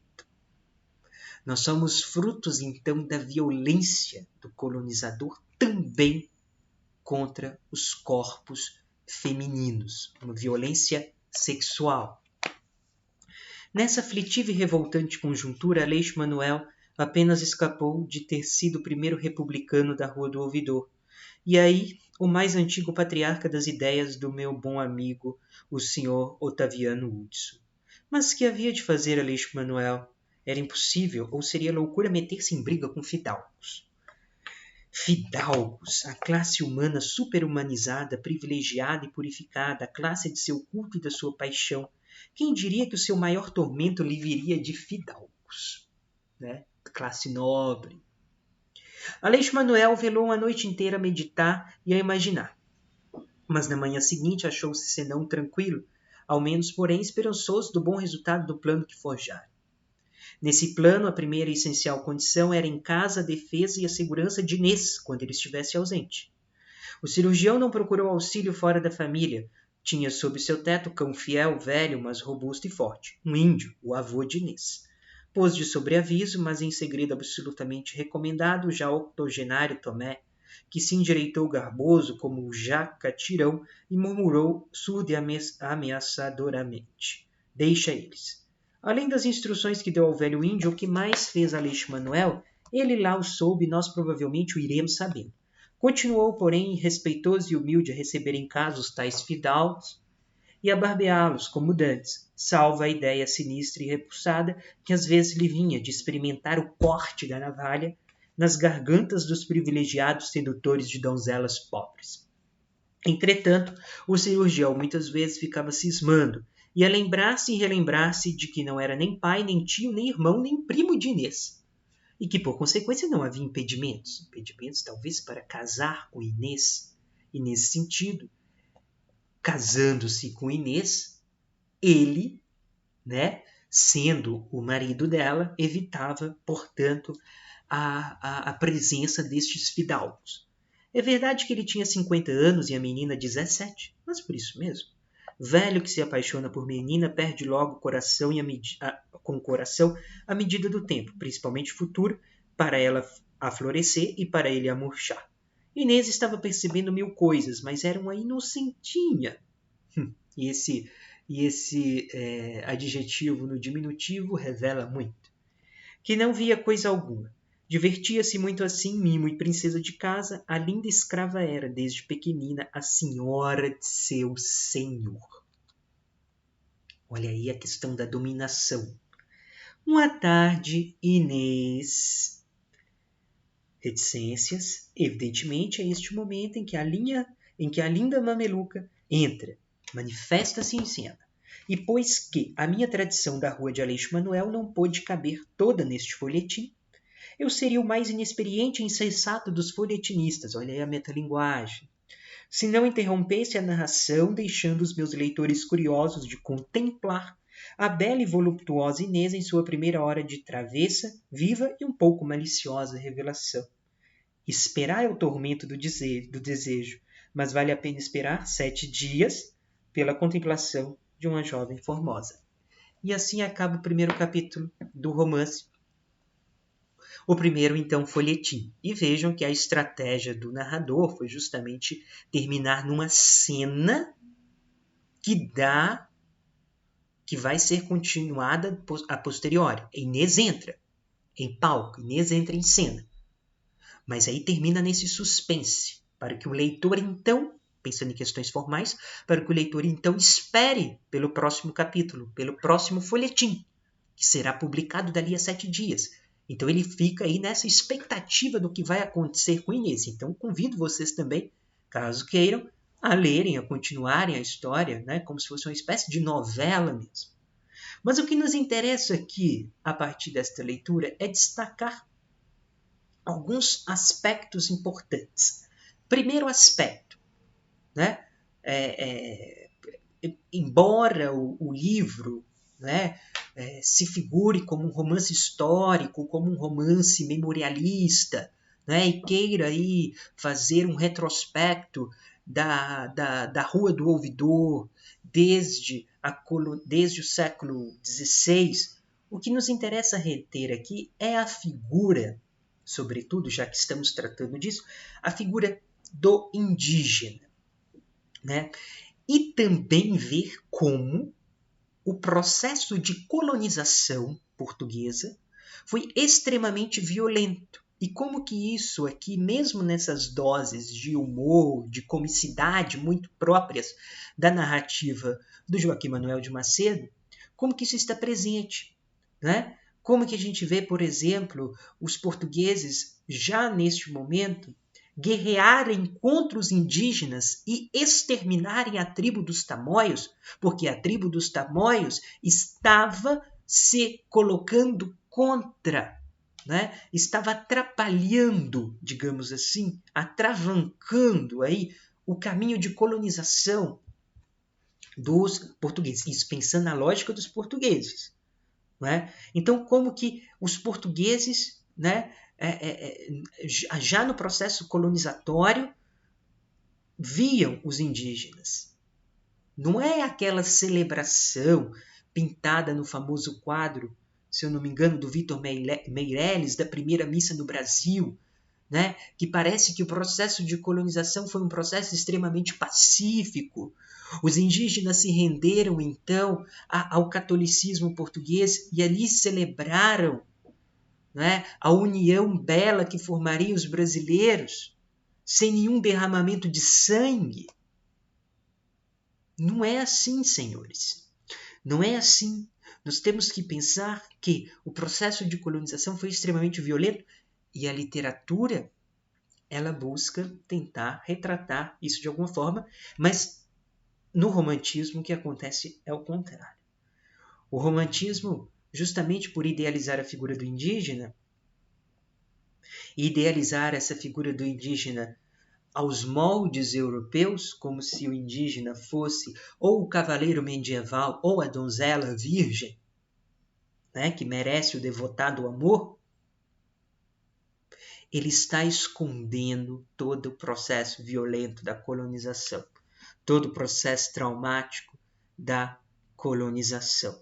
Nós somos frutos, então, da violência do colonizador também contra os corpos femininos, uma violência sexual. Nessa aflitiva e revoltante conjuntura, Aleixo Manuel apenas escapou de ter sido o primeiro republicano da Rua do Ouvidor, e aí o mais antigo patriarca das ideias do meu bom amigo, o senhor Otaviano Hudson. Mas que havia de fazer Aleixo Manuel? Era impossível, ou seria loucura meter-se em briga com fidalgos. Fidalgos, a classe humana superhumanizada, privilegiada e purificada, a classe de seu culto e da sua paixão. Quem diria que o seu maior tormento lhe viria de fidalgos? Né? Classe nobre. Aleixo Manuel velou a noite inteira a meditar e a imaginar. Mas na manhã seguinte achou-se senão tranquilo, ao menos, porém, esperançoso do bom resultado do plano que forjara. Nesse plano, a primeira e essencial condição era em casa a defesa e a segurança de Inês, quando ele estivesse ausente. O cirurgião não procurou auxílio fora da família, Tinha sob seu teto cão fiel, velho, mas robusto e forte, um índio, o avô de Inês. Pôs de sobreaviso, mas em segredo absolutamente recomendado, o já octogenário Tomé, que se endireitou garboso como o jacatirão e murmurou surdo e ameaçadoramente: Deixa eles. Além das instruções que deu ao velho índio, o que mais fez Aleixo Manuel, ele lá o soube e nós provavelmente o iremos sabendo. Continuou, porém, respeitoso e humilde a receber em casa os tais fidalgos e a barbeá-los como dantes, salvo a ideia sinistra e repulsada que às vezes lhe vinha de experimentar o corte da navalha nas gargantas dos privilegiados sedutores de donzelas pobres. Entretanto, o cirurgião muitas vezes ficava cismando, e a lembrar-se e relembrar-se de que não era nem pai, nem tio, nem irmão, nem primo de Inês, e que, por consequência, não havia impedimentos talvez para casar com Inês, e nesse sentido, casando-se com Inês, ele, sendo o marido dela, evitava, portanto, a presença destes fidalgos. É verdade que ele tinha 50 anos e a menina 17, mas por isso mesmo. Velho que se apaixona por menina perde logo o coração com o coração à medida do tempo, principalmente futuro, para ela aflorescer e para ele a murchar. Inês estava percebendo 1000 coisas, mas era uma inocentinha. E esse adjetivo no diminutivo revela muito. Que não via coisa alguma. Divertia-se muito assim, mimo e princesa de casa, a linda escrava era, desde pequenina, a senhora de seu senhor. Olha aí a questão da dominação. Uma tarde, Inês... Reticências, evidentemente, é este o momento em que a linda mameluca entra, manifesta-se em cena. E pois que a minha tradição da rua de Aleixo Manuel não pôde caber toda neste folhetim, eu seria o mais inexperiente e insensato dos folhetinistas, olha aí a metalinguagem, se não interrompesse a narração, deixando os meus leitores curiosos de contemplar a bela e voluptuosa Inês em sua primeira hora de travessa, viva e um pouco maliciosa revelação. Esperar é o tormento do desejo, mas vale a pena esperar 7 dias pela contemplação de uma jovem formosa. E assim acaba o primeiro capítulo do romance, o primeiro, então, folhetim. E vejam que a estratégia do narrador foi justamente terminar numa cena que vai ser continuada a posteriori. Inês entra em palco, Inês entra em cena. Mas aí termina nesse suspense, para que o leitor, então, pensando em questões formais, para que o leitor, então, espere pelo próximo capítulo, pelo próximo folhetim, que será publicado dali a 7 dias. Então ele fica aí nessa expectativa do que vai acontecer com Inês. Então convido vocês também, caso queiram, a lerem, a continuarem a história, como se fosse uma espécie de novela mesmo. Mas o que nos interessa aqui, a partir desta leitura, é destacar alguns aspectos importantes. Primeiro aspecto, embora o livro se figure como um romance histórico, como um romance memorialista, e queira aí fazer um retrospecto da Rua do Ouvidor desde o século XVI, o que nos interessa reter aqui é a figura, sobretudo, já que estamos tratando disso, a figura do indígena. E também ver como o processo de colonização portuguesa foi extremamente violento. E como que isso aqui, mesmo nessas doses de humor, de comicidade muito próprias da narrativa do Joaquim Manuel de Macedo, como que isso está presente, Como que a gente vê, por exemplo, os portugueses já neste momento guerrearem contra os indígenas e exterminarem a tribo dos Tamoios, porque a tribo dos Tamoios estava se colocando contra, estava atrapalhando, digamos assim, atravancando aí o caminho de colonização dos portugueses. Isso pensando na lógica dos portugueses. Então, como que os portugueses, já no processo colonizatório, viam os indígenas. Não é aquela celebração pintada no famoso quadro, se eu não me engano, do Vitor Meirelles, da primeira missa no Brasil, né? Que parece que o processo de colonização foi um processo extremamente pacífico. Os indígenas se renderam, então, ao catolicismo português e ali celebraram, né, a união bela que formaria os brasileiros, sem nenhum derramamento de sangue. Não é assim, senhores. Não é assim. Nós temos que pensar que o processo de colonização foi extremamente violento e a literatura, ela busca tentar retratar isso de alguma forma, mas no romantismo o que acontece é o contrário. O romantismo, justamente por idealizar a figura do indígena, e idealizar essa figura do indígena aos moldes europeus, como se o indígena fosse ou o cavaleiro medieval ou a donzela virgem, né, que merece o devotado amor, ele está escondendo todo o processo violento da colonização, todo o processo traumático da colonização,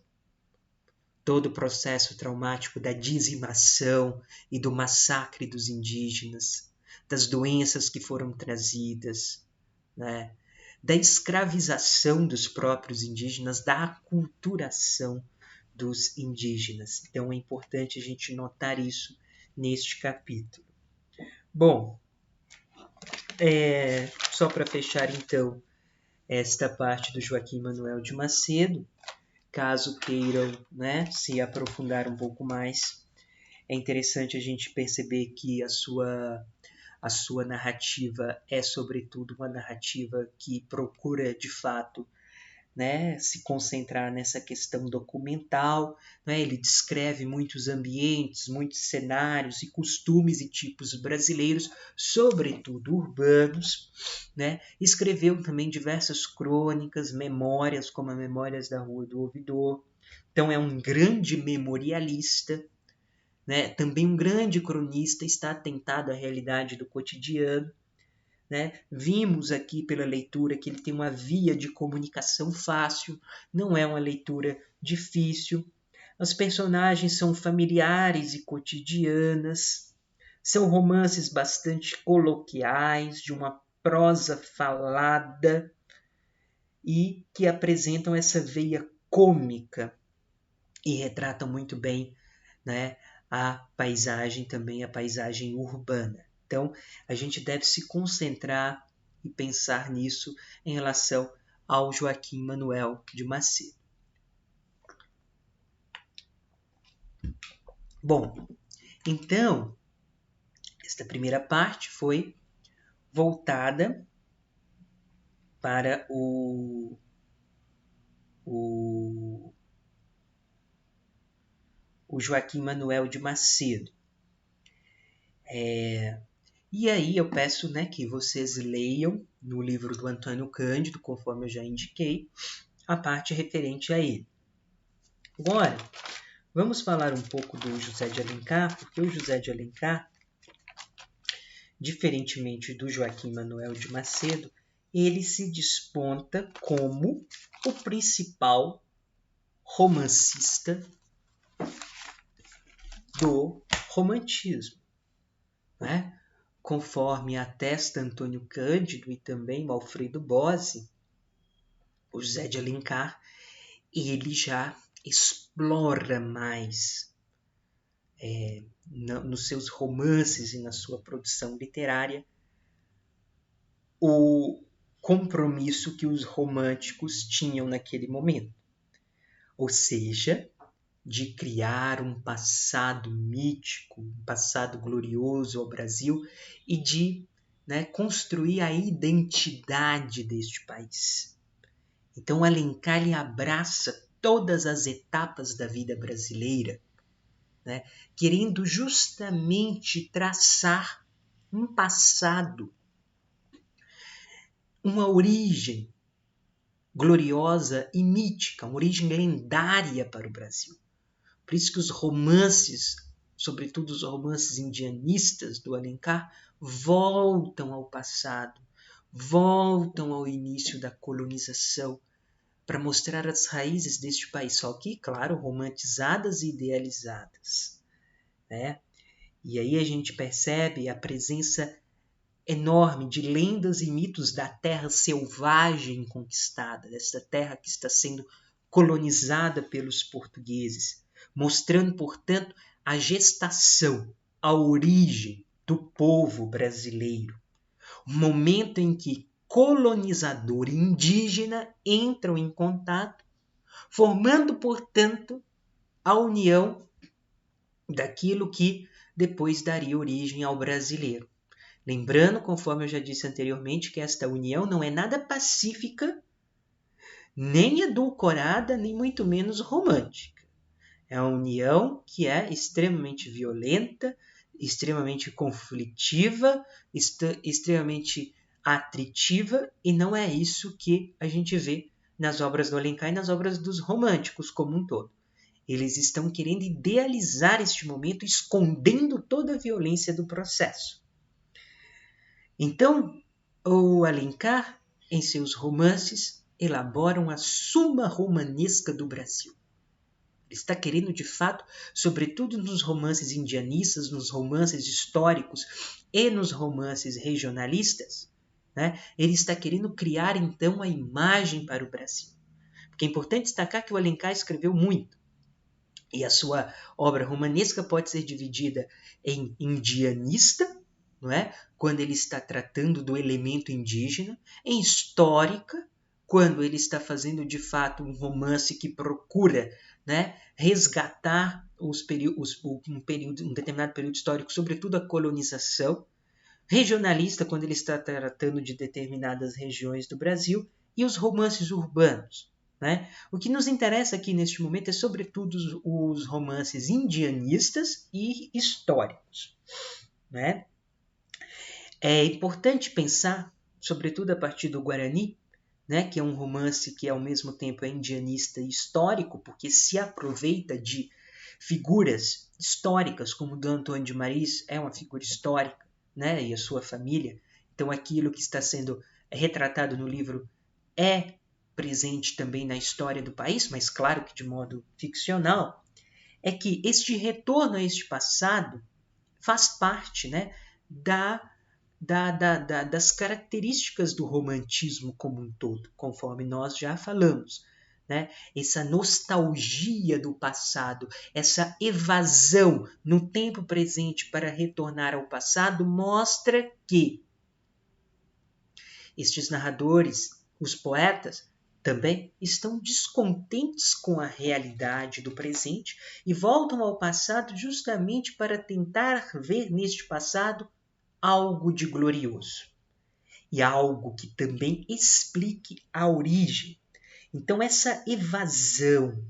todo o processo traumático da dizimação e do massacre dos indígenas, das doenças que foram trazidas, né? Da escravização dos próprios indígenas, da aculturação dos indígenas. Então é importante a gente notar isso neste capítulo. Bom, só para fechar então esta parte do Joaquim Manuel de Macedo, caso queiram, né, se aprofundar um pouco mais, é interessante a gente perceber que a sua narrativa é, sobretudo, uma narrativa que procura, de fato, né, se concentrar nessa questão documental, né? Ele descreve muitos ambientes, muitos cenários e costumes e tipos brasileiros, sobretudo urbanos, né? Escreveu também diversas crônicas, memórias, como as Memórias da Rua do Ouvidor. Então é um grande memorialista, né? Também um grande cronista, está atentado à realidade do cotidiano. Né? Vimos aqui pela leitura que ele tem uma via de comunicação fácil, não é uma leitura difícil. Os personagens são familiares e cotidianas, são romances bastante coloquiais, de uma prosa falada e que apresentam essa veia cômica e retratam muito bem, né, a paisagem, também a paisagem urbana. Então, a gente deve se concentrar e pensar nisso em relação ao Joaquim Manuel de Macedo. Bom, então, esta primeira parte foi voltada para o Joaquim Manuel de Macedo. E aí eu peço, né, que vocês leiam no livro do Antônio Cândido, conforme eu já indiquei, a parte referente a ele. Agora, vamos falar um pouco do José de Alencar, porque o José de Alencar, diferentemente do Joaquim Manuel de Macedo, ele se desponta como o principal romancista do romantismo, né? Conforme atesta Antônio Cândido e também Alfredo Bose, o José de Alencar, ele já explora mais nos seus romances e na sua produção literária o compromisso que os românticos tinham naquele momento. Ou seja, de criar um passado mítico, um passado glorioso ao Brasil e de, né, construir a identidade deste país. Então, Alencar ele abraça todas as etapas da vida brasileira, né, querendo justamente traçar um passado, uma origem gloriosa e mítica, uma origem lendária para o Brasil. Por isso que os romances, sobretudo os romances indianistas do Alencar, voltam ao passado, voltam ao início da colonização, para mostrar as raízes deste país, só que, claro, romantizadas e idealizadas, né? E aí a gente percebe a presença enorme de lendas e mitos da terra selvagem conquistada, dessa terra que está sendo colonizada pelos portugueses, mostrando, portanto, a gestação, a origem do povo brasileiro. O momento em que colonizador e indígena entram em contato, formando, portanto, a união daquilo que depois daria origem ao brasileiro. Lembrando, conforme eu já disse anteriormente, que esta união não é nada pacífica, nem edulcorada, nem muito menos romântica. É uma união que é extremamente violenta, extremamente conflitiva, extremamente atritiva, e não é isso que a gente vê nas obras do Alencar e nas obras dos românticos como um todo. Eles estão querendo idealizar este momento, escondendo toda a violência do processo. Então, o Alencar, em seus romances, elaboram a Suma Romanesca do Brasil. Ele está querendo, de fato, sobretudo nos romances indianistas, nos romances históricos e nos romances regionalistas, né? Ele está querendo criar, então, a imagem para o Brasil. Porque é importante destacar que o Alencar escreveu muito. E a sua obra romanesca pode ser dividida em indianista, não é? Quando ele está tratando do elemento indígena, em histórica, quando ele está fazendo de fato um romance que procura, né, resgatar um determinado período histórico, sobretudo a colonização, regionalista, quando ele está tratando de determinadas regiões do Brasil, e os romances urbanos. Né? O que nos interessa aqui neste momento é sobretudo os romances indianistas e históricos. Né? É importante pensar, sobretudo a partir do Guarani, né, que é um romance que ao mesmo tempo é indianista e histórico, porque se aproveita de figuras históricas, como o do Antônio de Maris é uma figura histórica, né, e a sua família. Então aquilo que está sendo retratado no livro é presente também na história do país, mas claro que de modo ficcional, é que este retorno a este passado faz parte, né, das características do romantismo como um todo, conforme nós já falamos. Né? Essa nostalgia do passado, essa evasão no tempo presente para retornar ao passado, mostra que estes narradores, os poetas, também estão descontentes com a realidade do presente e voltam ao passado justamente para tentar ver neste passado algo de glorioso e algo que também explique a origem. Então, essa evasão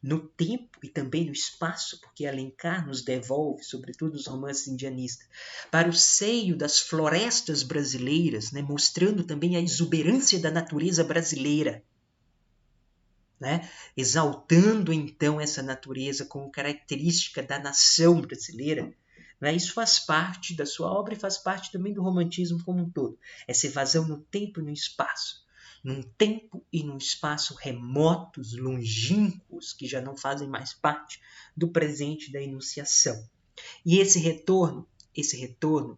no tempo e também no espaço, porque Alencar nos devolve, sobretudo os romances indianistas, para o seio das florestas brasileiras, né, mostrando também a exuberância da natureza brasileira, né, exaltando então essa natureza como característica da nação brasileira. Né, isso faz parte da sua obra e faz parte também do romantismo como um todo, essa evasão no tempo e no espaço. Num tempo e num espaço remotos, longínquos, que já não fazem mais parte do presente da enunciação. E esse retorno,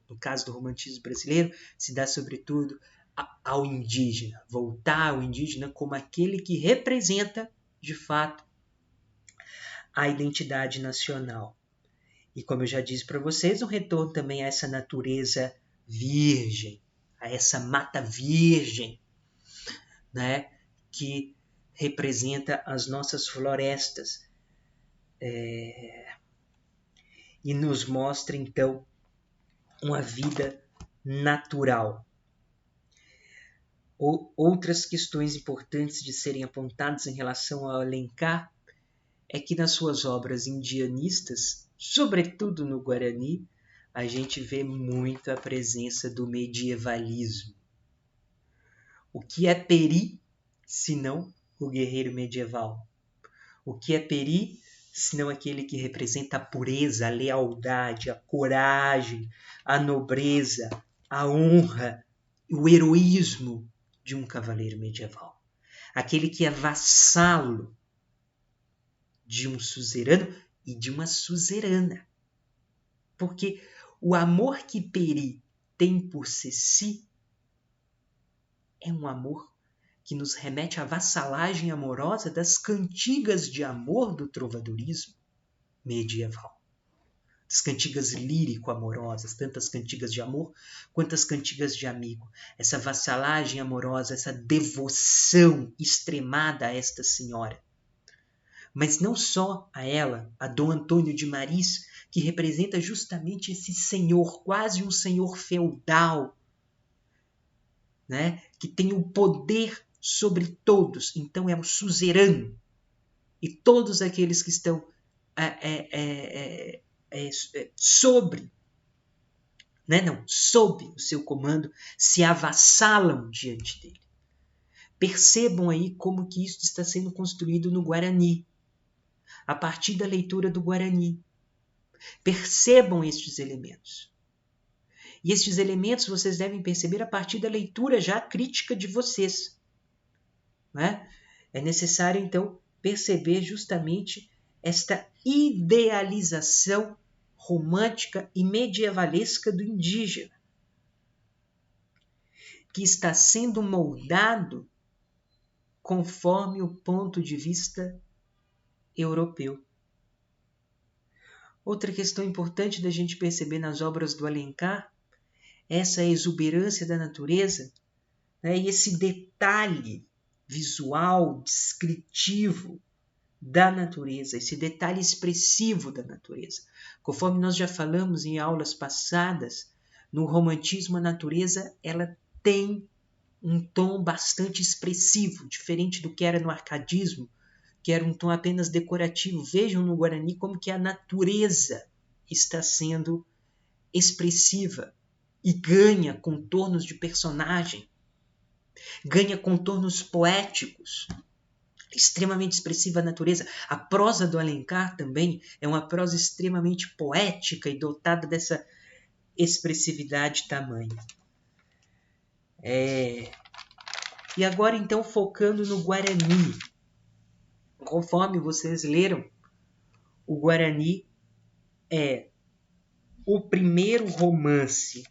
no caso do romantismo brasileiro, se dá sobretudo ao indígena, voltar ao indígena como aquele que representa, de fato, a identidade nacional. E como eu já disse para vocês, um retorno também a essa natureza virgem, a essa mata virgem, né, que representa as nossas florestas e nos mostra então uma vida natural. Outras questões importantes de serem apontadas em relação ao Alencar é que nas suas obras indianistas, sobretudo no Guarani, a gente vê muito a presença do medievalismo. O que é Peri, senão o guerreiro medieval? O que é Peri, senão aquele que representa a pureza, a lealdade, a coragem, a nobreza, a honra, o heroísmo de um cavaleiro medieval? aquele que é vassalo de um suzerano e de uma suzerana. Porque o amor que Peri tem por Ceci é um amor que nos remete à vassalagem amorosa das cantigas de amor do trovadorismo medieval. Das cantigas lírico-amorosas, tantas cantigas de amor quanto as cantigas de amigo. Essa vassalagem amorosa, essa devoção extremada a esta senhora. Mas não só a ela, a Dom Antônio de Maris, que representa justamente esse senhor, quase um senhor feudal, né? Que tem o poder sobre todos, então é o suzerano. E todos aqueles que estão sob o seu comando se avassalam diante dele. Percebam aí como que isso está sendo construído no Guarani, a partir da leitura do Guarani. Percebam estes elementos. E estes elementos vocês devem perceber a partir da leitura já crítica de vocês. Né? É necessário, então, perceber justamente esta idealização romântica e medievalesca do indígena, que está sendo moldado conforme o ponto de vista europeu. Outra questão importante da gente perceber nas obras do Alencar é essa exuberância da natureza, né, e esse detalhe visual, descritivo da natureza, esse detalhe expressivo da natureza. Conforme nós já falamos em aulas passadas, no romantismo a natureza ela tem um tom bastante expressivo, diferente do que era no arcadismo, que era um tom apenas decorativo. Vejam no Guarani como que a natureza está sendo expressiva e ganha contornos de personagem, ganha contornos poéticos, extremamente expressiva a natureza. A prosa do Alencar também é uma prosa extremamente poética e dotada dessa expressividade tamanha. E agora, então, focando no Guarani. Conforme vocês leram, o Guarani é o primeiro romance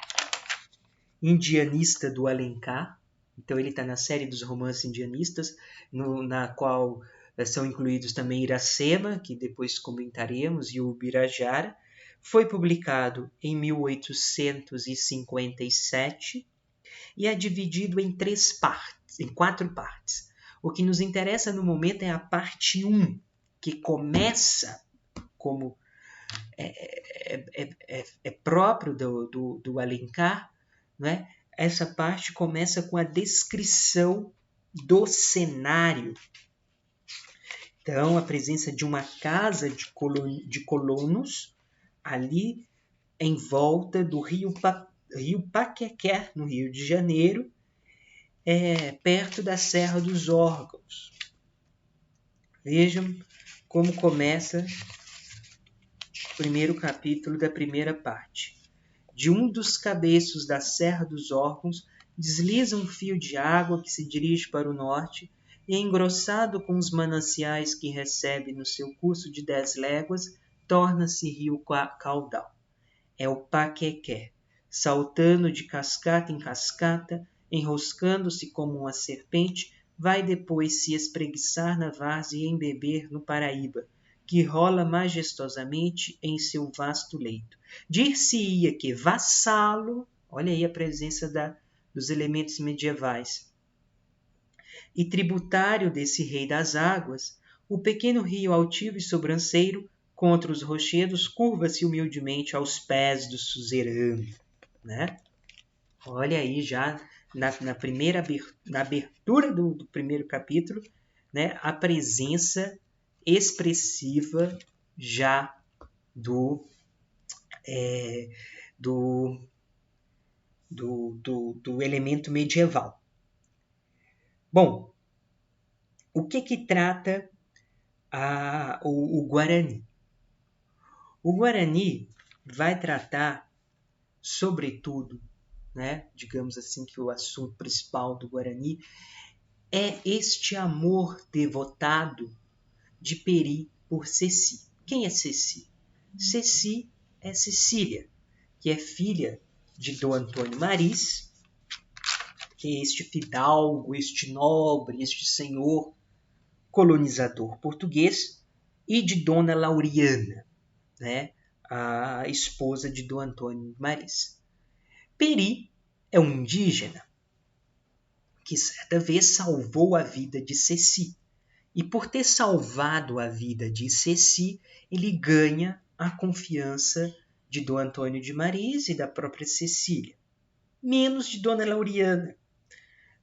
indianista do Alencar. Então ele está na série dos romances indianistas, na qual são incluídos também Iracema, que depois comentaremos, e o Ubirajara. Foi publicado em 1857 e é dividido em 4 partes. O que nos interessa no momento é a parte 1, que começa como é próprio do Alencar, né? Essa parte começa com a descrição do cenário. Então, a presença de uma casa de colonos ali em volta do rio Paquequé, no Rio de Janeiro, perto da Serra dos Órgãos. Vejam como começa o primeiro capítulo da primeira parte. De um dos cabeços da Serra dos Órgãos desliza um fio de água que se dirige para o norte e, engrossado com os mananciais que recebe no seu curso de 10 léguas, torna-se rio caudal. É o Paquequé, saltando de cascata em cascata, enroscando-se como uma serpente, vai depois se espreguiçar na várzea e embeber no Paraíba, que rola majestosamente em seu vasto leito. Dir-se-ia que vassalo, olha aí a presença dos elementos medievais, e tributário desse rei das águas, o pequeno rio altivo e sobranceiro, contra os rochedos, curva-se humildemente aos pés do suzerano. Né? Olha aí já na abertura do primeiro capítulo, né, a presença expressiva já do elemento medieval. Bom, o que trata o Guarani? O Guarani vai tratar, sobretudo, né, digamos assim, que o assunto principal do Guarani é este amor devotado de Peri por Ceci. Quem é Ceci? Ceci é Cecília, que é filha de Dom Antônio Maris, que é este fidalgo, este nobre, este senhor colonizador português, e de Dona Lauriana, né, a esposa de Dom Antônio Maris. Peri é um indígena que certa vez salvou a vida de Ceci. E por ter salvado a vida de Ceci, ele ganha a confiança de Dom Antônio de Maris e da própria Cecília. Menos de Dona Lauriana,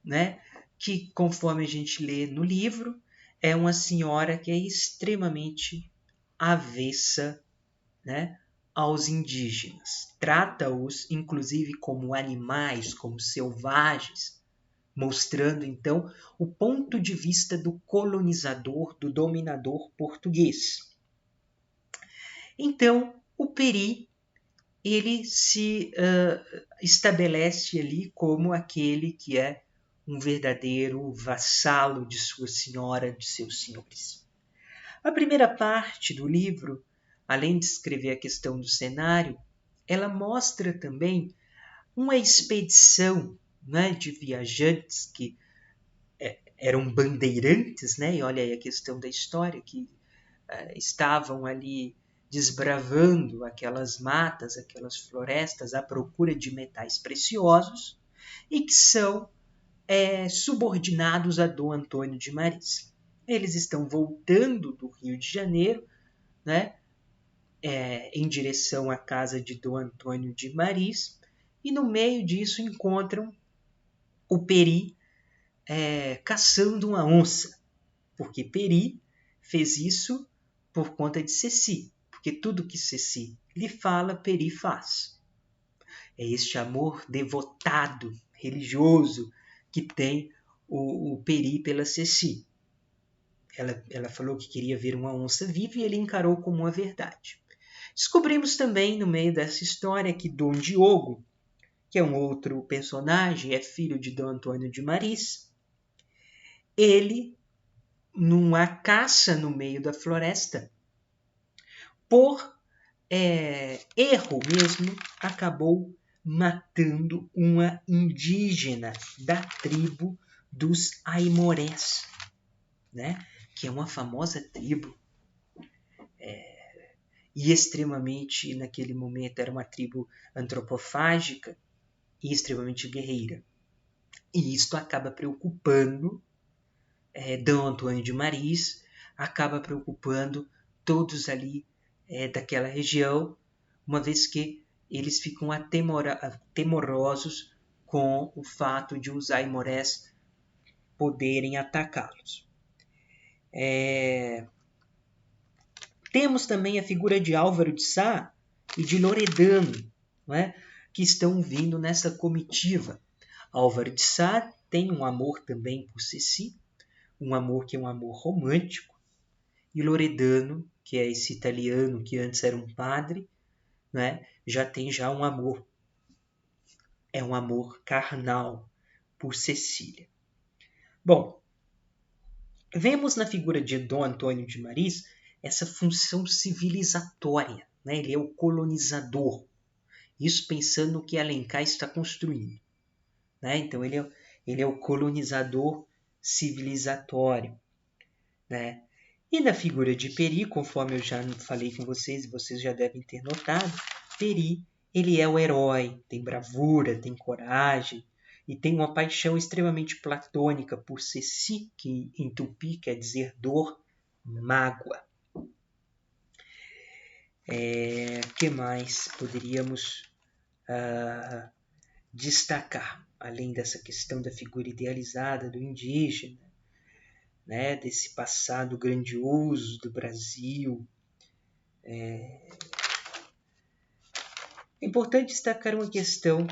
né? Que, conforme a gente lê no livro, é uma senhora que é extremamente avessa, né, aos indígenas. Trata-os, inclusive, como animais, como selvagens, mostrando, então, o ponto de vista do colonizador, do dominador português. Então, o Peri, ele se estabelece ali como aquele que é um verdadeiro vassalo de sua senhora, de seus senhores. A primeira parte do livro, além de escrever a questão do cenário, ela mostra também uma expedição, né, de viajantes que eram bandeirantes, né, e olha aí a questão da história, que estavam ali desbravando aquelas matas, aquelas florestas à procura de metais preciosos e que são subordinados a Dom Antônio de Maris. Eles estão voltando do Rio de Janeiro, né, em direção à casa de Dom Antônio de Maris, e no meio disso encontram o Peri caçando uma onça, porque Peri fez isso por conta de Ceci, porque tudo que Ceci lhe fala, Peri faz. É este amor devotado, religioso, que tem o Peri pela Ceci. Ela falou que queria ver uma onça viva e ele encarou como uma verdade. Descobrimos também, no meio dessa história, que Dom Diogo, que é um outro personagem, é filho de Dom Antônio de Maris, ele, numa caça no meio da floresta, por erro mesmo, acabou matando uma indígena da tribo dos Aimorés, né? Que é uma famosa tribo e extremamente, naquele momento, era uma tribo antropofágica e extremamente guerreira. E isto acaba preocupando Dom Antônio de Maris, acaba preocupando todos ali daquela região, uma vez que eles ficam temorosos com o fato de os aimorés poderem atacá-los. Temos também a figura de Álvaro de Sá e de Loredano, não é? Que estão vindo nessa comitiva. Álvaro de Sá tem um amor também por Ceci, um amor que é um amor romântico, e Loredano, que é esse italiano que antes era um padre, né, já tem já um amor. É um amor carnal por Cecília. Bom, vemos na figura de Dom Antônio de Maris essa função civilizatória, né? Ele é o colonizador. Isso pensando no que Alencar está construindo, né? Então ele é o colonizador civilizatório, né? E na figura de Peri, conforme eu já falei com vocês, e vocês já devem ter notado, Peri, ele é o herói, tem bravura, tem coragem, e tem uma paixão extremamente platônica por Ceci, que em tupi quer dizer dor, mágoa. Que mais poderíamos destacar, além dessa questão da figura idealizada do indígena, né, desse passado grandioso do Brasil? É importante destacar uma questão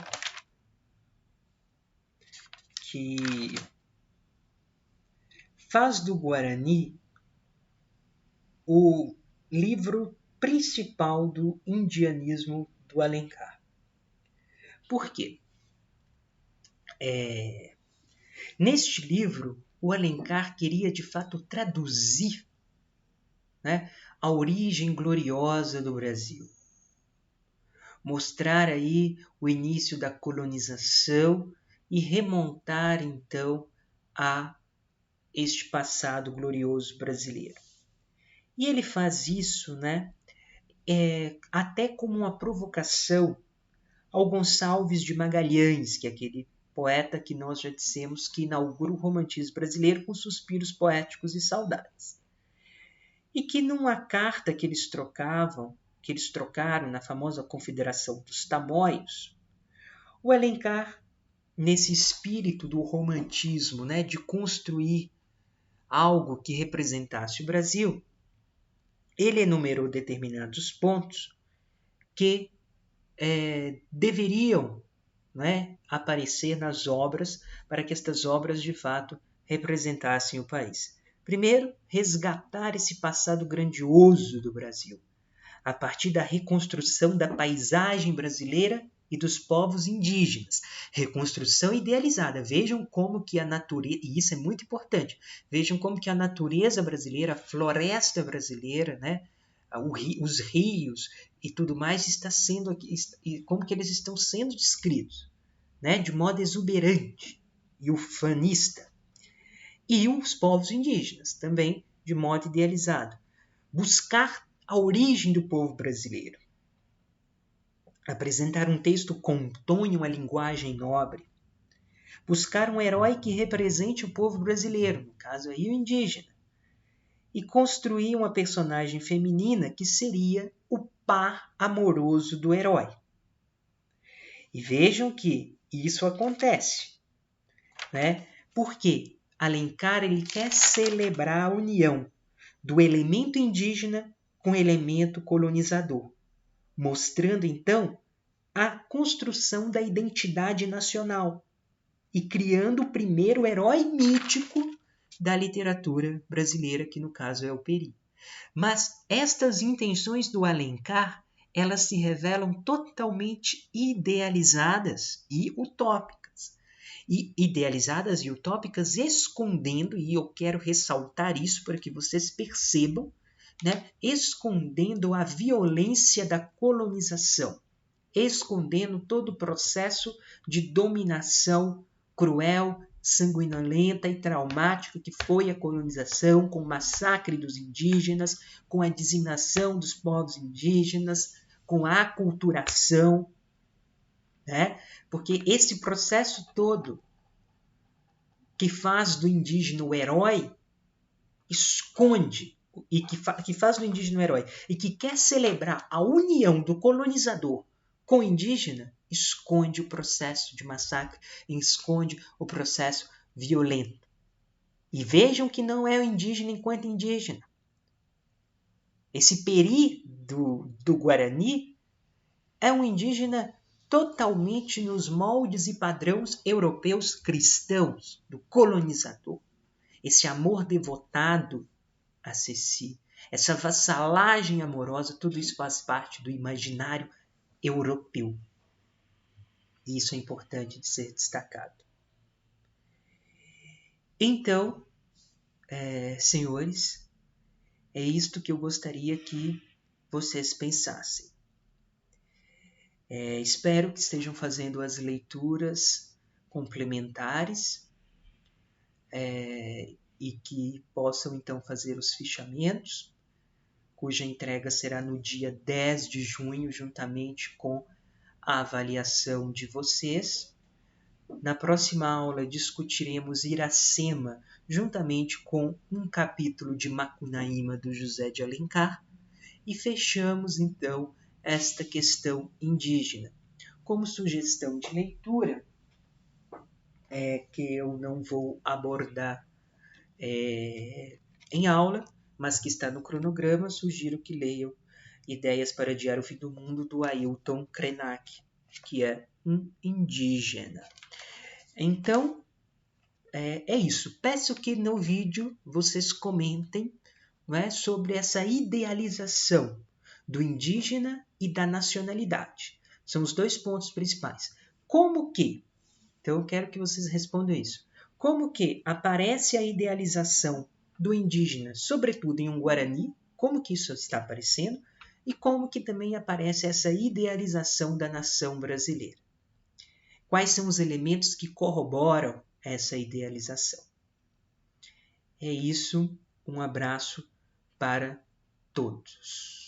que faz do Guarani o livro principal do indianismo do Alencar. Por quê? Neste livro, o Alencar queria de fato traduzir, né, a origem gloriosa do Brasil. Mostrar aí o início da colonização e remontar então a este passado glorioso brasileiro. E ele faz isso, né, até como uma provocação ao Gonçalves de Magalhães, que é aquele poeta que nós já dissemos que inaugura o romantismo brasileiro com suspiros poéticos e saudades. E que numa carta que eles trocaram na famosa Confederação dos Tamoios, o Alencar, nesse espírito do romantismo, né, de construir algo que representasse o Brasil, ele enumerou determinados pontos que deveriam, né, aparecer nas obras para que estas obras de fato representassem o país. Primeiro, resgatar esse passado grandioso do Brasil, a partir da reconstrução da paisagem brasileira e dos povos indígenas. Reconstrução idealizada. Vejam como que a natureza, e isso é muito importante, vejam como que a natureza brasileira, a floresta brasileira, né, os rios e tudo mais está sendo, como que eles estão sendo descritos, né, de modo exuberante e ufanista. E os povos indígenas também de modo idealizado. Buscar a origem do povo brasileiro. Apresentar um texto com tom e uma linguagem nobre. Buscar um herói que represente o povo brasileiro, no caso aí o indígena. E construir uma personagem feminina que seria o par amoroso do herói. E vejam que isso acontece, né? Porque Alencar ele quer celebrar a união do elemento indígena com o elemento colonizador, mostrando então a construção da identidade nacional e criando o primeiro herói mítico da literatura brasileira, que no caso é o Peri. Mas estas intenções do Alencar, elas se revelam totalmente idealizadas e utópicas. E idealizadas e utópicas escondendo, e eu quero ressaltar isso para que vocês percebam, né, escondendo a violência da colonização, escondendo todo o processo de dominação cruel, sanguinolenta e traumática que foi a colonização, com o massacre dos indígenas, com a dizimação dos povos indígenas, com a aculturação, né? Porque esse processo todo que faz do indígena o herói, esconde, e que faz do indígena o herói, e que quer celebrar a união do colonizador com o indígena, esconde o processo de massacre, esconde o processo violento. E vejam que não é o indígena enquanto indígena. Esse Peri do Guarani é um indígena totalmente nos moldes e padrões europeus cristãos, do colonizador. Esse amor devotado a Ceci, essa vassalagem amorosa, tudo isso faz parte do imaginário europeu. E isso é importante de ser destacado. Então, senhores, é isto que eu gostaria que vocês pensassem. Espero que estejam fazendo as leituras complementares e que possam então fazer os fichamentos, cuja entrega será no dia 10 de junho, juntamente com a avaliação de vocês. Na próxima aula discutiremos Iracema, juntamente com um capítulo de Macunaíma do José de Alencar, e fechamos então esta questão indígena. Como sugestão de leitura, que eu não vou abordar em aula, mas que está no cronograma, sugiro que leiam Ideias para Adiar o Fim do Mundo, do Ailton Krenak, que é um indígena. Então, é isso. Peço que no vídeo vocês comentem, né, sobre essa idealização do indígena e da nacionalidade. São os dois pontos principais. Como que? Então eu quero que vocês respondam isso. como que aparece a idealização do indígena, sobretudo em um Guarani, como que isso está aparecendo, e como que também aparece essa idealização da nação brasileira. Quais são os elementos que corroboram essa idealização? É isso, um abraço para todos.